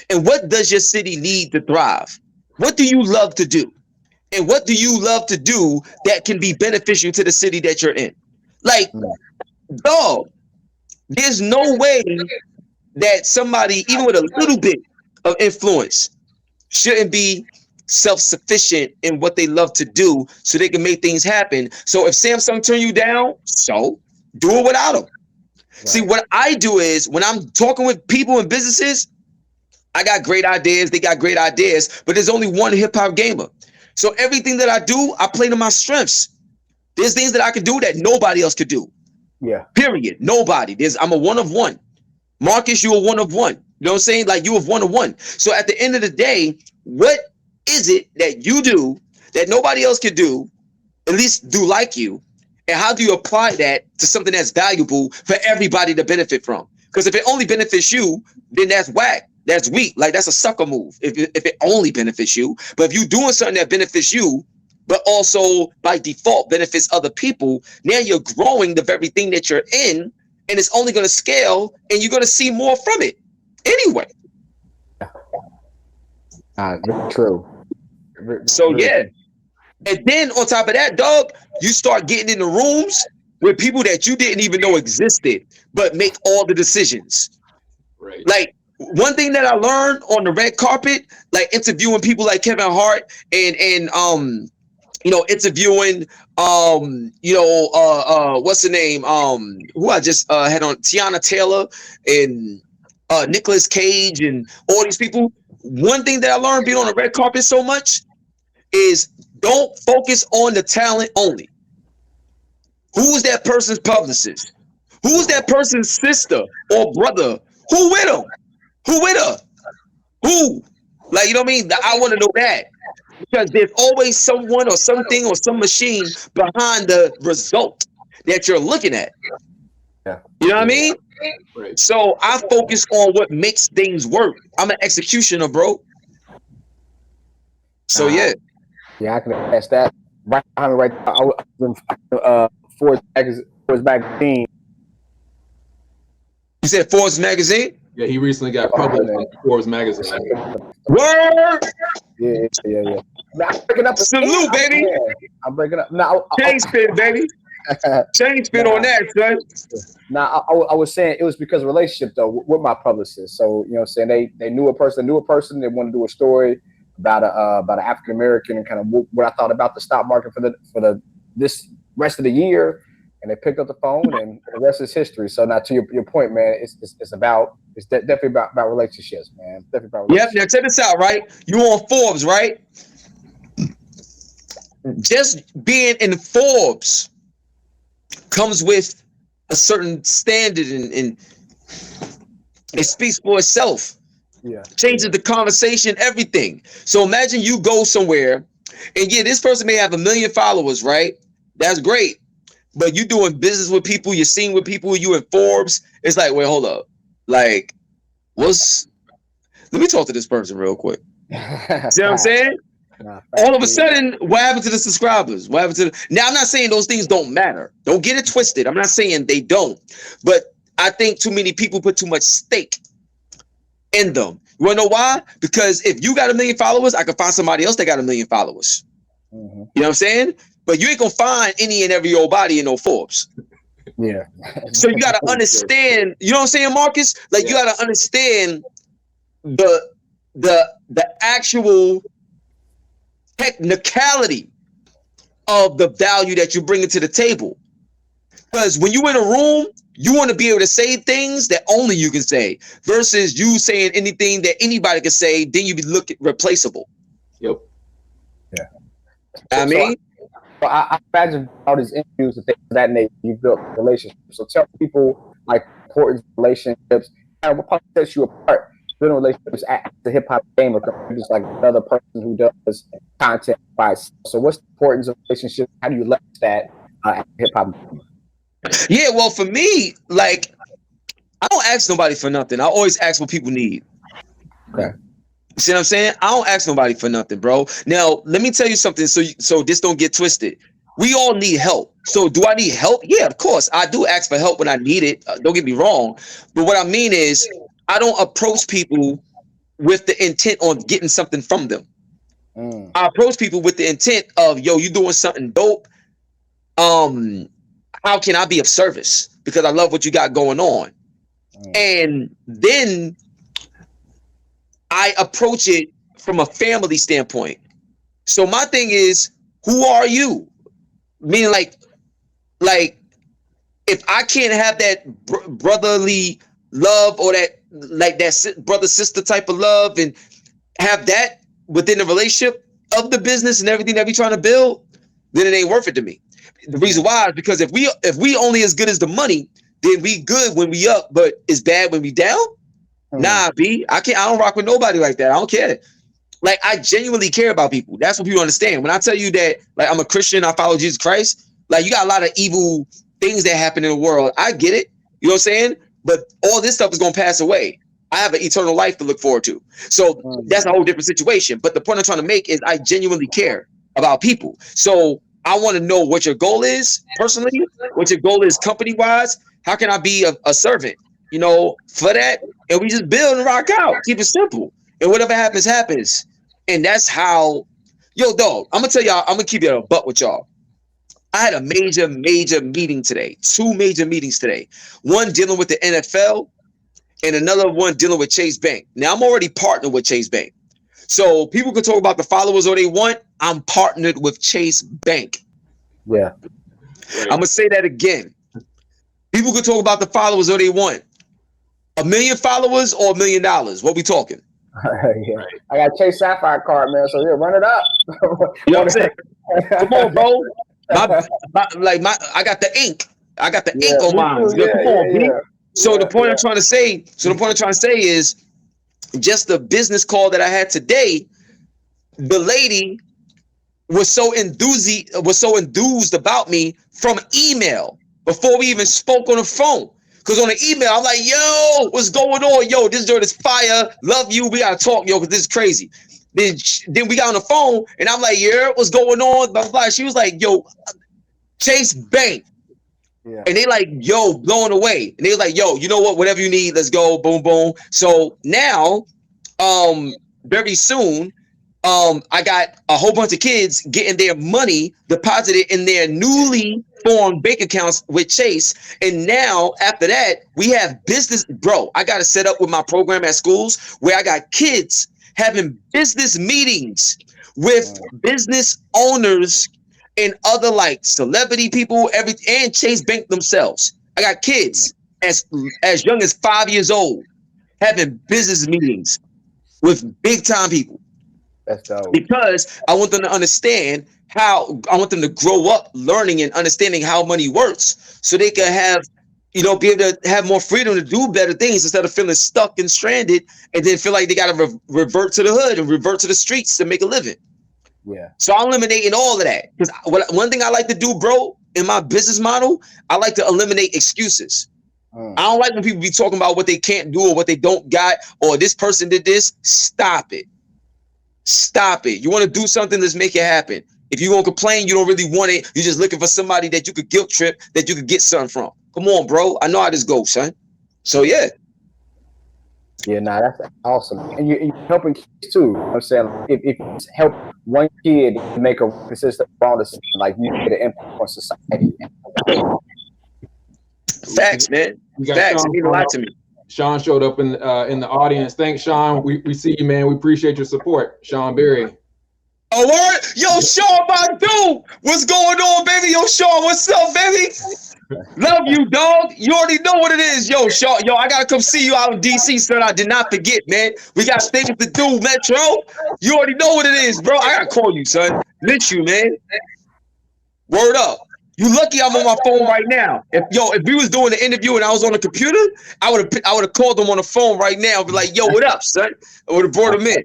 And what does your city need to thrive? What do you love to do? And what do you love to do that can be beneficial to the city that you're in? Like, dog, there's no way that somebody, even with a little bit of influence, shouldn't be self-sufficient in what they love to do so they can make things happen. So if Samsung turn you down, so do it without them. Right. See, what I do is when I'm talking with people and businesses, I got great ideas. They got great ideas, but there's only one HipHopGamer. So everything that I do, I play to my strengths. There's things that I can do that nobody else could do. Yeah. Period. Nobody. I'm a one of one. Marcus, you're a one of one. You know what I'm saying? Like you have one of one. So at the end of the day, what is it that you do that nobody else can do, at least do like you? And how do you apply that to something that's valuable for everybody to benefit from? Because if it only benefits you, then that's whack. That's weak. Like that's a sucker move if it only benefits you. But if you're doing something that benefits you, but also by default benefits other people, now you're growing the very thing that you're in, and it's only going to scale, and you're going to see more from it anyway. Very true. So yeah. And then on top of that, dog, you start getting in the rooms with people that you didn't even know existed, but make all the decisions. Right. Like one thing that I learned on the red carpet, like interviewing people like Kevin Hart and interviewing what's the name? Who I just had on, Tiana Taylor and Nicolas Cage and all these people. One thing that I learned being on the red carpet so much is don't focus on the talent only. Who's that person's publicist? Who's that person's sister or brother? Who with them? Who with her? Who? Like, you know what I mean? I want to know that. Because there's always someone or something or some machine behind the result that you're looking at. Yeah. You know what I mean? Right. So I focus on what makes things work. I'm an executioner, bro. So yeah. Yeah, I can attest that. Right behind me, right there, I was in Forbes magazine. You said Forbes magazine? Yeah, he recently got published in Forbes magazine. Word! Yeah. Now, I'm breaking up. Salute, baby. I'm breaking up. Now, chain spin, baby. Chain spin on that, son. Now, I was saying it was because of relationship though with my publicist. So you know, what I'm saying they knew a person. They want to do a story about an African American and kind of what I thought about the stock market for this rest of the year. And they picked up the phone, and the rest is history. So now, to your point, man, it's definitely about relationships, man. Definitely about relationships. Yep. Now check this out, right? You on Forbes, right? Just being in Forbes comes with a certain standard, and it speaks for itself. Yeah, changes the conversation, everything. So imagine you go somewhere, and yeah, this person may have 1 million followers, right? That's great. But you doing business with people, you're seeing with people, you in Forbes. It's like, wait, hold up. Like, let me talk to this person real quick. See what I'm saying? All of a sudden, what happened to the subscribers? What happened to now, I'm not saying those things don't matter. Don't get it twisted. I'm not saying they don't. But I think too many people put too much stake in them. You wanna know why? Because if you got 1 million followers, I can find somebody else that got 1 million followers. Mm-hmm. You know what I'm saying? But you ain't gonna find any and every old body in no Forbes. Yeah. So you gotta understand, you know what I'm saying, Marcus? Like you gotta understand the actual technicality of the value that you're bringing to the table. Because when you in a room, you want to be able to say things that only you can say, versus you saying anything that anybody can say. Then you be looking replaceable. Yep. Yeah. I mean, I imagine all these interviews and things of that nature, you built relationships. So tell people like importance of relationships and what probably sets you apart. Building relationships as the hip hop gamer, just like another person who does content by itself. So what's the importance of relationships? How do you leverage that as a hip hop gamer? yeah, well, for me, like, I don't ask nobody for nothing. I always ask what people need. Okay. See what I'm saying? I don't ask nobody for nothing, bro. Now, let me tell you something so this don't get twisted. We all need help. So do I need help? Yeah, of course. I do ask for help when I need it. Don't get me wrong. But what I mean is I don't approach people with the intent on getting something from them. I approach people with the intent of, yo, you doing something dope. How can I be of service? Because I love what you got going on. And then I approach it from a family standpoint. So my thing is, who are you? Meaning like if I can't have that brotherly love or that like that brother sister type of love and have that within the relationship of the business and everything that we trying to build, then it ain't worth it to me. The reason why is because if we only as good as the money, then we good when we up, but it's bad when we down. Nah, B, I don't rock with nobody like that. I don't care. Like, I genuinely care about people. That's what people understand. When I tell you that, like, I'm a Christian, I follow Jesus Christ, like, you got a lot of evil things that happen in the world. I get it. You know what I'm saying? But all this stuff is going to pass away. I have an eternal life to look forward to. So that's a whole different situation. But the point I'm trying to make is I genuinely care about people. So I want to know what your goal is personally, what your goal is company-wise. How can I be a servant, you know, for that? And we just build and rock out. Keep it simple. And whatever happens, happens. And that's how, yo, dog, I'm going to tell y'all, I'm going to keep it a buck with y'all. I had a major meeting today. 2 major meetings today. One dealing with the NFL and another one dealing with Chase Bank. Now, I'm already partnered with Chase Bank. So people can talk about the followers all they want. I'm partnered with Chase Bank. Yeah. I'm going to say that again. People can talk about the followers all they want. 1 million followers or $1 million? What we talking? Yeah. I got Chase Sapphire card, man. So yeah, run it up. You know what I'm saying? Come on, bro. I got the ink. I got the ink on mine. Yo, come on, B. So the point I'm trying to say is just the business call that I had today. The lady was so enthused about me from email before we even spoke on the phone. Because on the email, I'm like, yo, what's going on? Yo, this joint is fire. Love you. We got to talk, yo, because this is crazy. Then we got on the phone, and I'm like, yeah, what's going on? Blah, blah, blah. She was like, yo, Chase Bank. Yeah. And they like, yo, blowing away. And they was like, yo, you know what? Whatever you need, let's go. Boom, boom. So now, very soon, I got a whole bunch of kids getting their money deposited in their newly formed bank accounts with Chase. And now after that, we have business. Bro, I got to set up with my program at schools where I got kids having business meetings with business owners and other like celebrity people, and Chase Bank themselves. I got kids as young as 5 years old having business meetings with big time people. That's dope. Because I want them to understand I want them to grow up learning and understanding how money works so they can have, you know, be able to have more freedom to do better things instead of feeling stuck and stranded and then feel like they got to revert to the hood and revert to the streets to make a living. Yeah. So I'm eliminating all of that. Because one thing I like to do, bro, in my business model, I like to eliminate excuses. I don't like when people be talking about what they can't do or what they don't got or this person did this. Stop it. Stop it. You want to do something, let's make it happen. If you're going to complain, you don't really want it. You're just looking for somebody that you could guilt trip, that you could get something from. Come on, bro. I know how this goes, son. So, yeah. Yeah, nah, that's awesome. And you're helping kids too. You know what I'm saying? Like, if you help one kid make a consistent wrong decision, like you get an impact on society. Facts, man. We got Facts. It Sean means a lot to me. Sean showed up in the audience. Thanks, Sean. We see you, man. We appreciate your support, Sean Berry. Oh, word? Yo, Sean, my dude. What's going on, baby? Yo, Sean, what's up, baby? Love you, dog. You already know what it is. Yo, Sean, yo, I gotta come see you out in DC, son. I did not forget, man. We got things to do, Metro. You already know what it is, bro. I gotta call you, son. Miss you, man. Word up. You lucky I'm on my phone right now. If we was doing the interview and I was on the computer, I would have called them on the phone right now. Be like, yo, what up, son? I would have brought him in.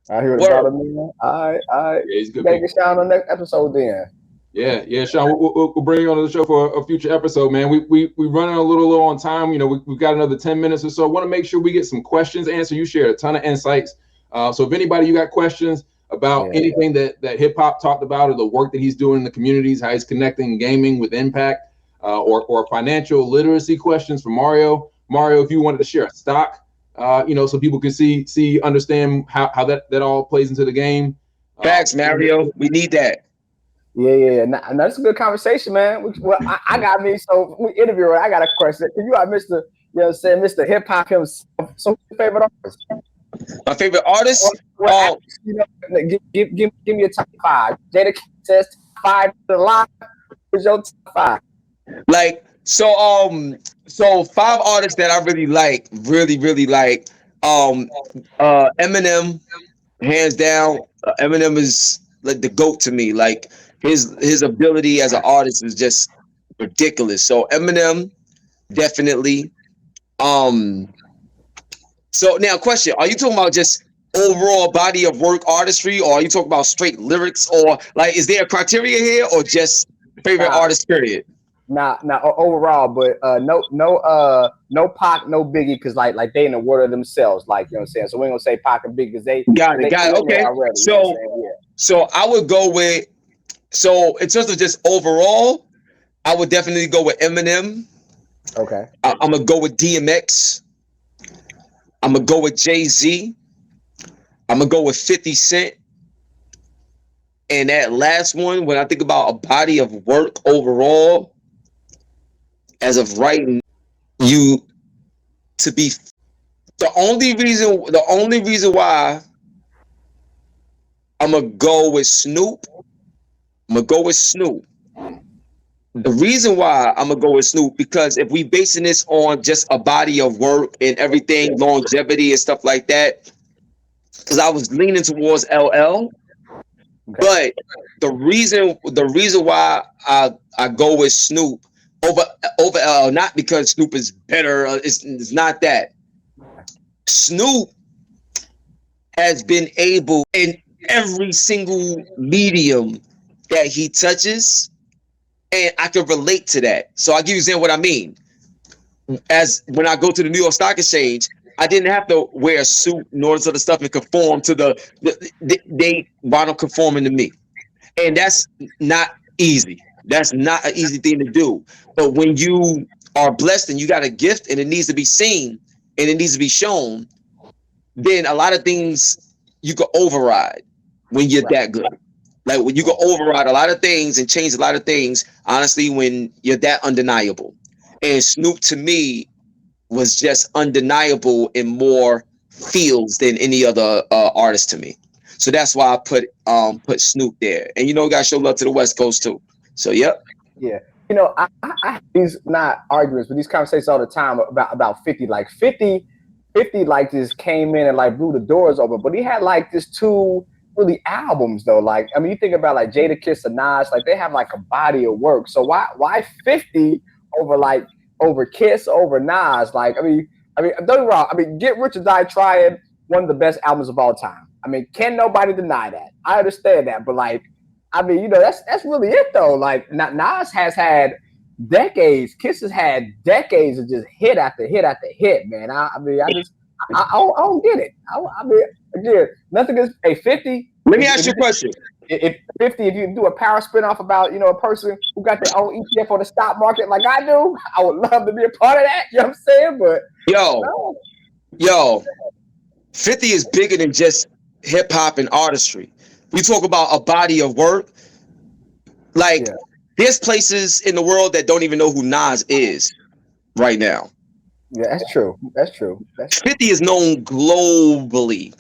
I hear about him, man. All right. Yeah, he's good. Get Sean on the next episode then. Yeah, Sean. We'll bring you on the show for a future episode, man. We running a little low on time. You know, we've got another 10 minutes or so. I want to make sure we get some questions answered. You shared a ton of insights. So if anybody you got questions about anything that hip hop talked about, or the work that he's doing in the communities, how he's connecting gaming with impact, or financial literacy questions for Mario. Mario, if you wanted to share a stock, so people can see, understand how that all plays into the game. Facts, Mario. We need that. Yeah. Now, that's a good conversation, man. Well, I got me. So we interview. I got a question. You got Mr. You know what I'm saying, Mr. Hip Hop himself. So who's your favorite artist? My favorite artist? Give me a top 5. Jada says 5 to the line. Who's your top 5? Like, so 5 artists that I really like, really like. Eminem, hands down. Eminem is like the GOAT to me. Like his ability as an artist is just ridiculous. So Eminem, definitely. So now, question: are you talking about just overall body of work artistry, or are you talking about straight lyrics, or like is there a criteria here, or just favorite artist period? Nah, overall, but no Pac, no Biggie, because like they in the order themselves, like, you know what I'm saying. So we ain't gonna say Pac and Biggie because they got it. Okay, already, so I would go with, so in terms of just overall, I would definitely go with Eminem. Okay, I'm gonna go with DMX. I'm gonna go with Jay-Z. I'm gonna go with 50 Cent. And that last one, when I think about a body of work overall, as of right now, the only reason why I'm gonna go with Snoop. The reason why I'm gonna go with Snoop, because if we basing this on just a body of work and everything, longevity and stuff like that, because I was leaning towards LL. Okay. But the reason why I go with Snoop over LL, not because Snoop is better, it's not that. Snoop has been able, in every single medium that he touches, and I can relate to that. So I'll give you an example what I mean. As when I go to the New York Stock Exchange, I didn't have to wear a suit and all this other stuff and conform to they wound up conforming to me. And that's not easy. That's not an easy thing to do. But when you are blessed and you got a gift and it needs to be seen and it needs to be shown, then a lot of things you can override when you're that good. Like when you can override a lot of things and change a lot of things, honestly, when you're that undeniable. And Snoop, to me, was just undeniable in more fields than any other artist to me. So that's why I put Snoop there. And you got to show love to the West Coast too. So yep. Yeah. I have these, not arguments, but these conversations all the time about 50. Like 50 like just came in and like blew the doors open. But he had like this 2 really albums though. Like, I mean, you think about like Jada Kiss and Nas, like they have like a body of work. So why 50 over Kiss, over Nas? Like, I mean, don't get me wrong. I mean, Get Rich or Die Trying, one of the best albums of all time. I mean, can nobody deny that? I understand that, but like, I mean, that's really it though. Like, Nas has had decades. Kiss has had decades of just hit after hit after hit, man. I don't get it. I mean, again, nothing is a 50. Let me ask you a question. If 50, if you do a power spinoff about, a person who got their own ETF on the stock market like I do, I would love to be a part of that. You know what I'm saying? But Yo, 50 is bigger than just hip hop and artistry. We talk about a body of work. Like, Yeah. there's places in the world that don't even know who Nas is right now. Yeah, that's true. That's true. That's 50 is known globally.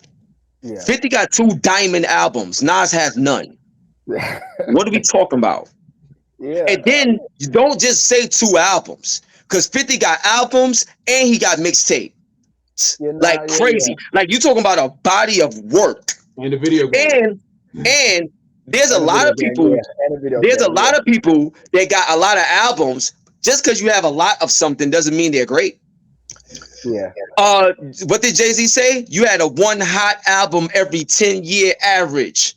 yeah. 50 got 2 diamond albums. Nas has none. What are we talking about? Yeah. And then you don't just say 2 albums, because 50 got albums and he got mixtape. Yeah, Like crazy. Like, you talking about a body of work. And the video game. And there's a And the lot video of game, people. yeah. And the video There's a game, lot of people that got a lot of albums. Just because you have a lot of something doesn't mean they're great. yeah. What did Jay-Z say? You had a 1 hot album every 10-year average.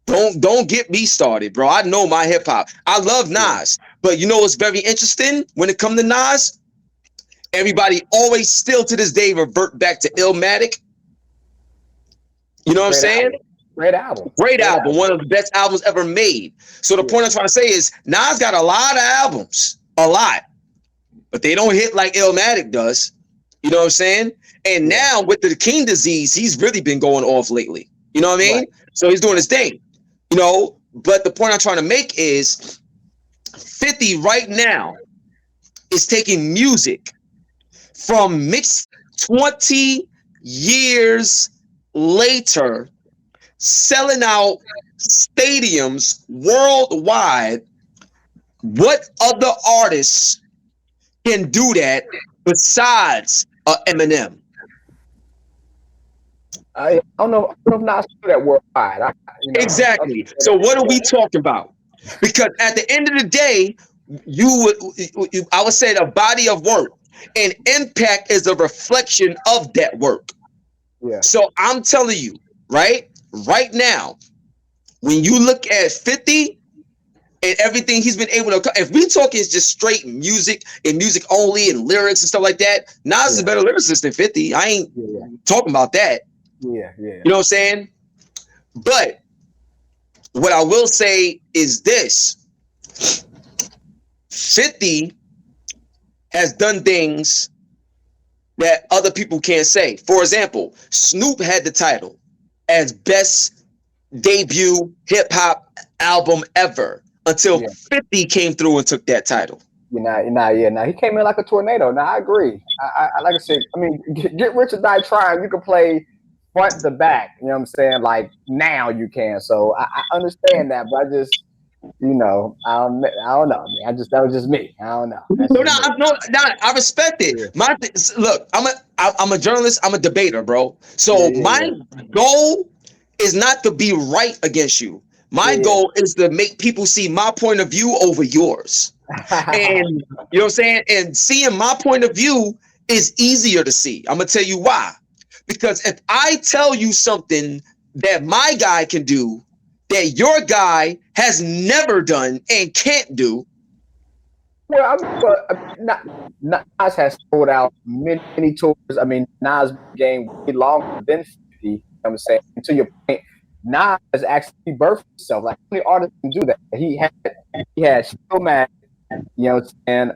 Don't get me started, bro. I know my hip hop. I love Nas, but you know what's very interesting when it comes to Nas? Everybody always still to this day revert back to Illmatic. You know what I'm saying? Great album. Great album. One of the best albums ever made. So the point I'm trying to say is Nas got a lot of albums, a lot, but they don't hit like Illmatic does. You know what I'm saying? And now with the King disease, he's really been going off lately. You know what I mean? Right. So he's doing his thing. You know, but the point I'm trying to make is 50 right now is taking music from mixed 20 years later, selling out stadiums worldwide. What other artists can do that besides Eminem? I don't know if Nas do that worldwide. Exactly. So what are we talking about? Because at the end of the day, I would say the body of work and impact is a reflection of that work. Yeah. So I'm telling you, right now, when you look at 50 and everything he's been able to, if we talk is just straight music and music only and lyrics and stuff like that, Nas is a better lyricist than 50. I ain't talking about that. Yeah. You know what I'm saying? But what I will say is this: 50 has done things that other people can't say. For example, Snoop had the title as best debut hip hop album ever until 50 came through and took that title. Now he came in like a tornado. Now I agree. I like I said, I mean, Get Rich or Die Trying, you can play front to back. You know what I'm saying? Like now you can. So I understand that, but I just, you know, I don't know. Man. That was just me. I don't know. I respect it. Yeah. Look, I'm a journalist. I'm a debater, bro. So my goal is not to be right against you. My goal is to make people see my point of view over yours. And you know what I'm saying? And seeing my point of view is easier to see. I'm gonna tell you why. Because if I tell you something that my guy can do that your guy has never done and can't do. Well, Nas has sold out many tours. I mean, Nas game way longer than 50. You know what I'm saying? And to your point, Nas has actually birthed himself. Like, how many artists can do that? He had Illmatic, you know what I'm saying?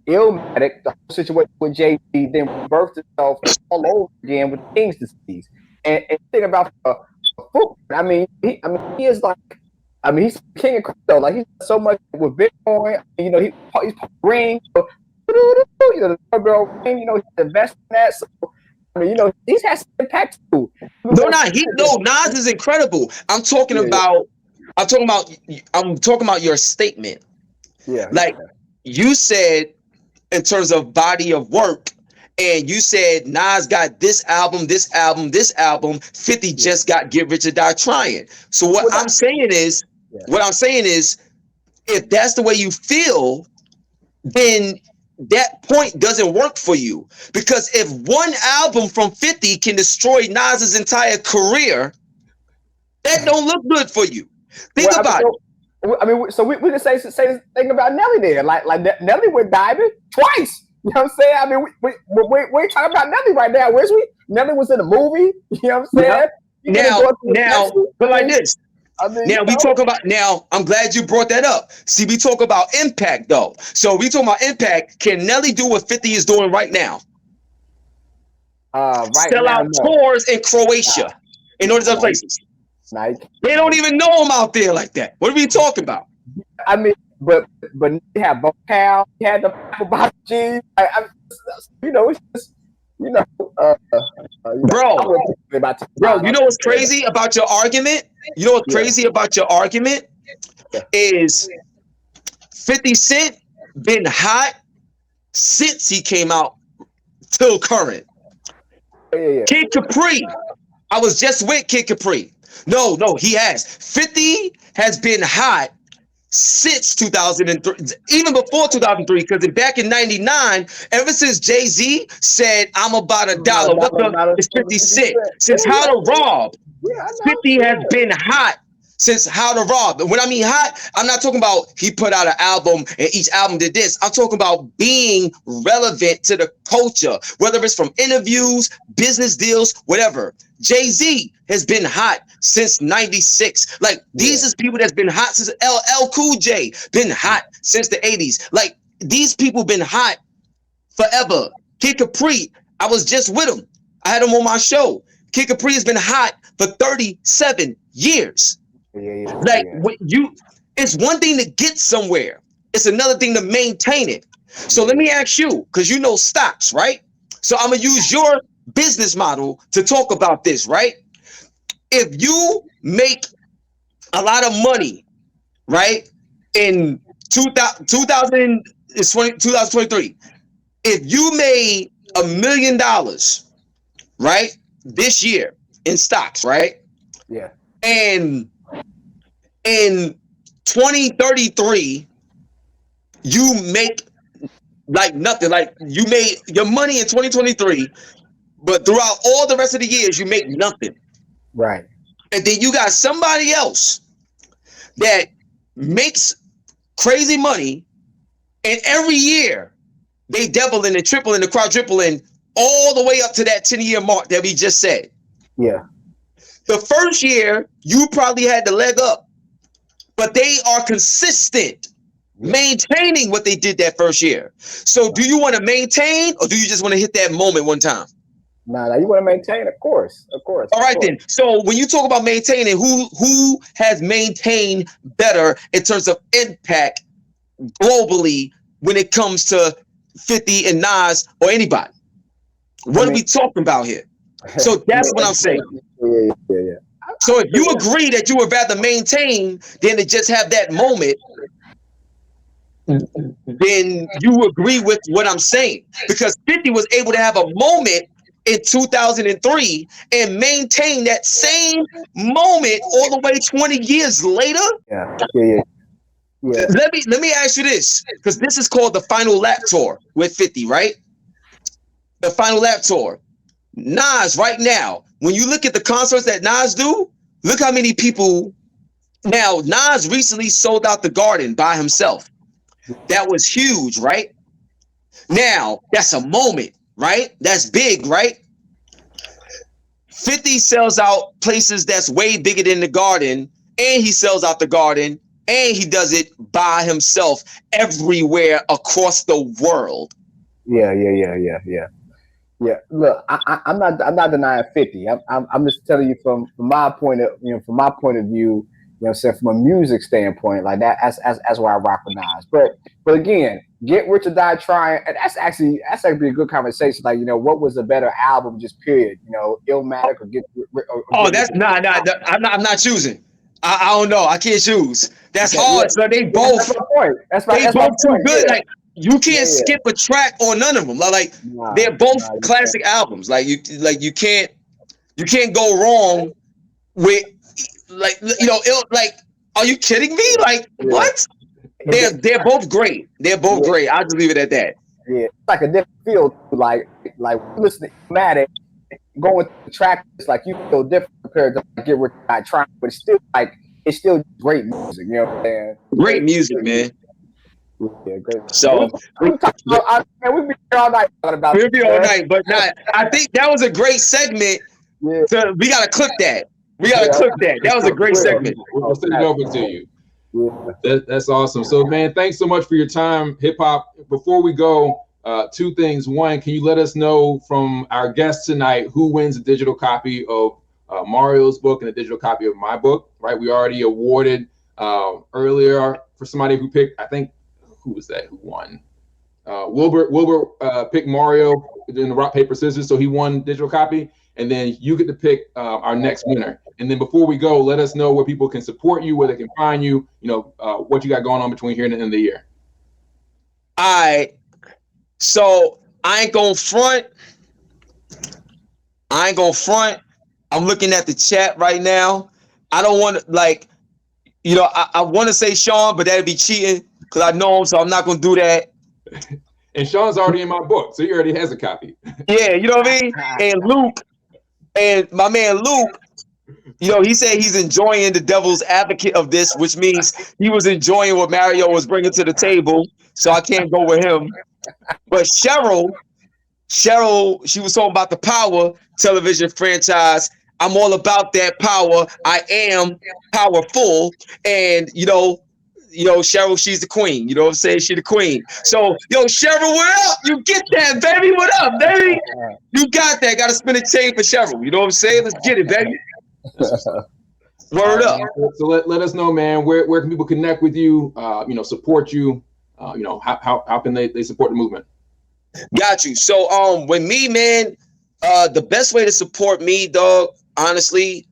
Illmatic, the whole situation with JB, then birthed itself all over again with King's disease. And think about football. I mean, he is like, he's king of crypto. Like, he's so much with Bitcoin. You know, he's ring. You know, the ring. You know, he's investing in that. So, I mean, you know, he's had some impact too. Nas is incredible. I'm talking about your statement. Yeah. Like you said, in terms of body of work, and you said Nas got this album. 50 just got Get Rich or Die Trying. So what I'm saying is, if that's the way you feel, then that point doesn't work for you. Because if one album from 50 can destroy Nas's entire career, that don't look good for you. Think about it. I mean, so we can say the thing about Nelly there. Like Nelly went diamond twice. You know what I'm saying? I mean, we ain't talking about Nelly right now, where's we? Nelly was in a movie. You know what I'm saying? Now, but like this. Now I'm glad you brought that up. See, we talk about impact though. So we talk about impact. Can Nelly do what 50 is doing right now? Right sell now, out no. tours in Croatia, in all these other places. Nike. They don't even know him out there like that. What are we talking about? I mean, but you have Vocal, you had the Bible G. You know, it's just, you know, Bro, about you know what's crazy about your argument? You know what's crazy about your argument is 50 Cent been hot since he came out till current. Kid Capri, I was just with Kid Capri. No, he has. 50 has been hot since 2003, even before 2003, because back in 99, ever since Jay-Z said, I'm about $1, what the is 50 Cent? Since How to Rob, 50 has been hot since How to Rob. When I mean hot, I'm not talking about he put out an album and each album did this. I'm talking about being relevant to the culture, whether it's from interviews, business deals, whatever. Jay-Z has been hot since 96. Like, these is people that's been hot since LL Cool J, been hot since the 80s. Like, these people been hot forever. Kid Capri, I was just with him. I had him on my show. Kid Capri has been hot for 37 years. It's one thing to get somewhere. It's another thing to maintain it. So let me ask you, because you know stocks, right? So I'm going to use your business model to talk about this, right? If you make a lot of money, right, in 2023, if you made $1 million, right, this year in stocks, right? Yeah. And in 2033, you make like nothing. Like, you made your money in 2023, but throughout all the rest of the years, you make nothing. Right. And then you got somebody else that makes crazy money, and every year they doubling and tripling and quadrupling all the way up to that 10-year mark that we just said. Yeah. The first year, you probably had the leg up, but they are consistent, maintaining what they did that first year. So do you want to maintain, or do you just want to hit that moment one time? Nah, you want to maintain, of course. All right, then. So when you talk about maintaining, who has maintained better in terms of impact globally when it comes to 50 and Nas or anybody? What are we talking about here? So that's what I'm saying. Yeah. So if you agree that you would rather maintain than to just have that moment, then you agree with what I'm saying. Because 50 was able to have a moment in 2003 and maintain that same moment all the way 20 years later. Yeah. Let me ask you this, because this is called the Final Lap Tour with 50, right? The Final Lap Tour. Nas right now, when you look at the concerts that Nas do, look how many people. Now, Nas recently sold out the Garden by himself. That was huge, right? Now, that's a moment, right? That's big, right? 50 sells out places that's way bigger than the Garden, and he sells out the Garden, and he does it by himself everywhere across the world. Yeah. Look, I'm not denying 50. I'm just telling you from my point of view, you know what I'm saying, from a music standpoint, like that, that's why I rock with Nas. But again, Get Rich or Die Trying, and that's actually a good conversation. Like, you know, what was a better album, just period? You know, Illmatic or Get. That's not. I'm not choosing. I don't know. I can't choose. That's hard. So they both. That's my point. That's my both too point. good. Yeah. Like, you can't skip a track on none of them. They're both classic albums. Like you can't go wrong with, like, you know, are you kidding me? Like, what? They're both great. They're both great. I'll just leave it at that. Yeah, it's like a different feel. Like listen to Illmatic, going to the track, it's like you feel different compared to Get Rich or Die Trying, but it's still great music. You know what I'm saying? Great music, man. Yeah, great. So we'll be here all night talking about. We'll be all night, but I think that was a great segment. Yeah. So we gotta clip that. That was a great segment. We'll send it over to you. Yeah. That's awesome. So, man, thanks so much for your time, Hip Hop. Before we go, two things. One, can you let us know from our guests tonight who wins a digital copy of Mario's book and a digital copy of my book? Right, we already awarded earlier for somebody who picked. I think who was that? Who won? Wilbur picked Mario in the rock paper scissors, so he won digital copy. And then you get to pick our next winner. And then before we go, let us know where people can support you, where they can find you. You know what you got going on between here and the end of the year. All right. So I ain't gonna front. I'm looking at the chat right now. I don't want to I want to say Sean, but that'd be cheating because I know him, so I'm not gonna do that. And Sean's already in my book, so he already has a copy. Yeah, you know what I mean? And Luke, and my man Luke, he said he's enjoying the devil's advocate of this, which means he was enjoying what Mario was bringing to the table. So I can't go with him. But Cheryl, she was talking about the Power television franchise. I'm all about that power. I am powerful. And, Cheryl, she's the queen. You know what I'm saying? She's the queen. So, Cheryl, what up? You get that, baby? What up, baby? You got that. Got to spin a chain for Cheryl. You know what I'm saying? Let's get it, baby. Word up. So let us know, man. Where can people connect with you? Support you. How can they support the movement? Got you. So with me, man, the best way to support me, dog, honestly,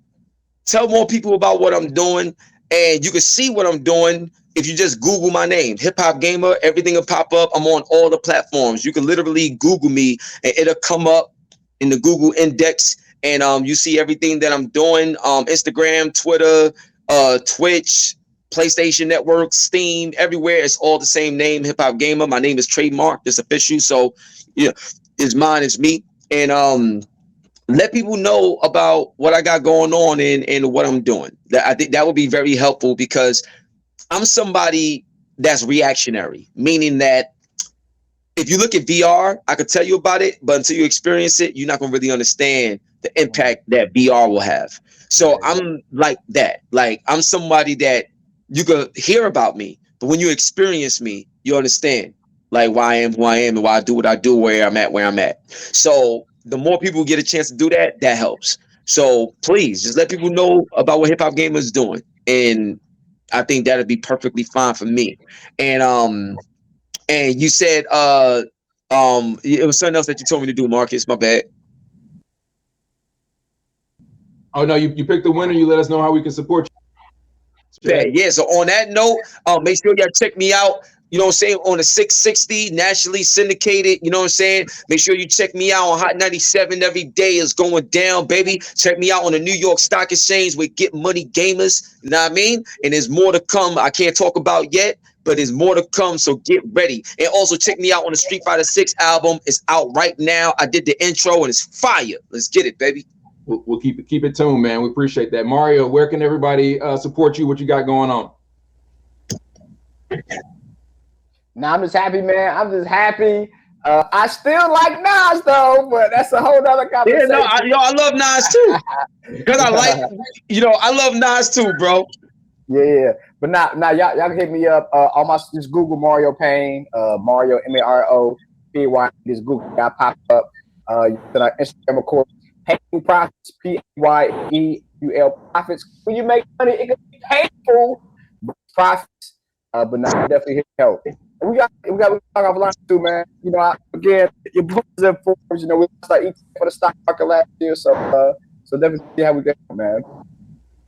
tell more people about what I'm doing, and you can see what I'm doing if you just Google my name, HipHopGamer. Everything will pop up. I'm on all the platforms. You can literally Google me, and it'll come up in the Google index, and you see everything that I'm doing. Instagram, Twitter, Twitch, PlayStation Network, Steam, everywhere. It's all the same name, HipHopGamer. My name is trademarked. It's official. So, it's mine, it's me. And let people know about what I got going on and what I'm doing. I think that would be very helpful because I'm somebody that's reactionary, meaning that if you look at VR, I could tell you about it, but until you experience it, you're not going to really understand the impact that VR will have. So I'm like that. Like, I'm somebody that you could hear about me, but when you experience me, you understand like why I am who I am and why I do what I do, where I'm at. So the more people get a chance to do that, that helps. So please just let people know about what HipHopGamer is doing. And I think that'd be perfectly fine for me. And you said it was something else that you told me to do, Marcus. My bad. Oh no, you picked the winner. You let us know how we can support you. Yeah. So on that note, make sure y'all check me out. You know what I'm saying? On the 660, nationally syndicated. You know what I'm saying? Make sure you check me out on Hot 97. Every day is going down, baby. Check me out on the New York Stock Exchange with Get Money Gamers. You know what I mean? And there's more to come. I can't talk about yet, but there's more to come. So get ready. And also check me out on the Street Fighter 6 album. It's out right now. I did the intro and it's fire. Let's get it, baby. We'll keep it tuned, man. We appreciate that. Mario, where can everybody support you? What you got going on? Now I'm just happy, man. I'm just happy. I still like Nas though, but that's a whole other conversation. Yeah, I love Nas too. Because I love Nas too, bro. Yeah. But now y'all can hit me up on my just Google Mario Payne, Mario MAROPY. This Google got pop up. Instagram, of course. Paying Profits, PYEUL Profits. When you make money, it can be painful, but profits. But now definitely hit help. We got to talk offline too, man. Again, your boys and Forbes. We started eating for the stock market last year, so definitely see how we get, man.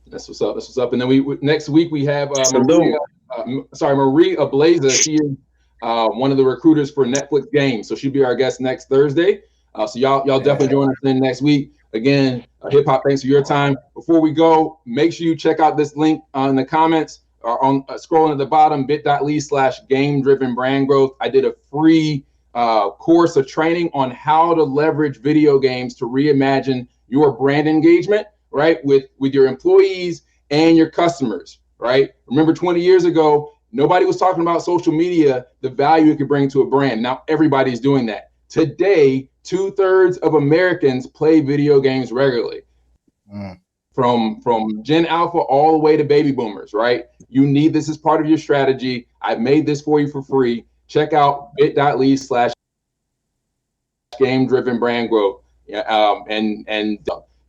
That's what's up. And then next week we have Marie Ablaza. She is one of the recruiters for Netflix Games, so she'll be our guest next Thursday. So y'all definitely join us in next week. Again, Hip Hop, thanks for your time. Before we go, make sure you check out this link in the comments or on scrolling at the bottom, bit.ly/game-driven brand growth. I did a free course of training on how to leverage video games to reimagine your brand engagement, right, with your employees and your customers, right? Remember 20 years ago, nobody was talking about social media, the value it could bring to a brand. Now everybody's doing that. Today, 2/3 of Americans play video games regularly. From Gen Alpha all the way to baby boomers, right? You need this as part of your strategy. I've made this for you for free. Check out bit.ly/ game-driven brand growth.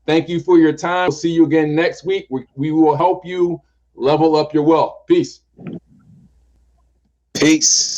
Thank you for your time. We'll see you again next week. We will help you level up your wealth. Peace. Peace.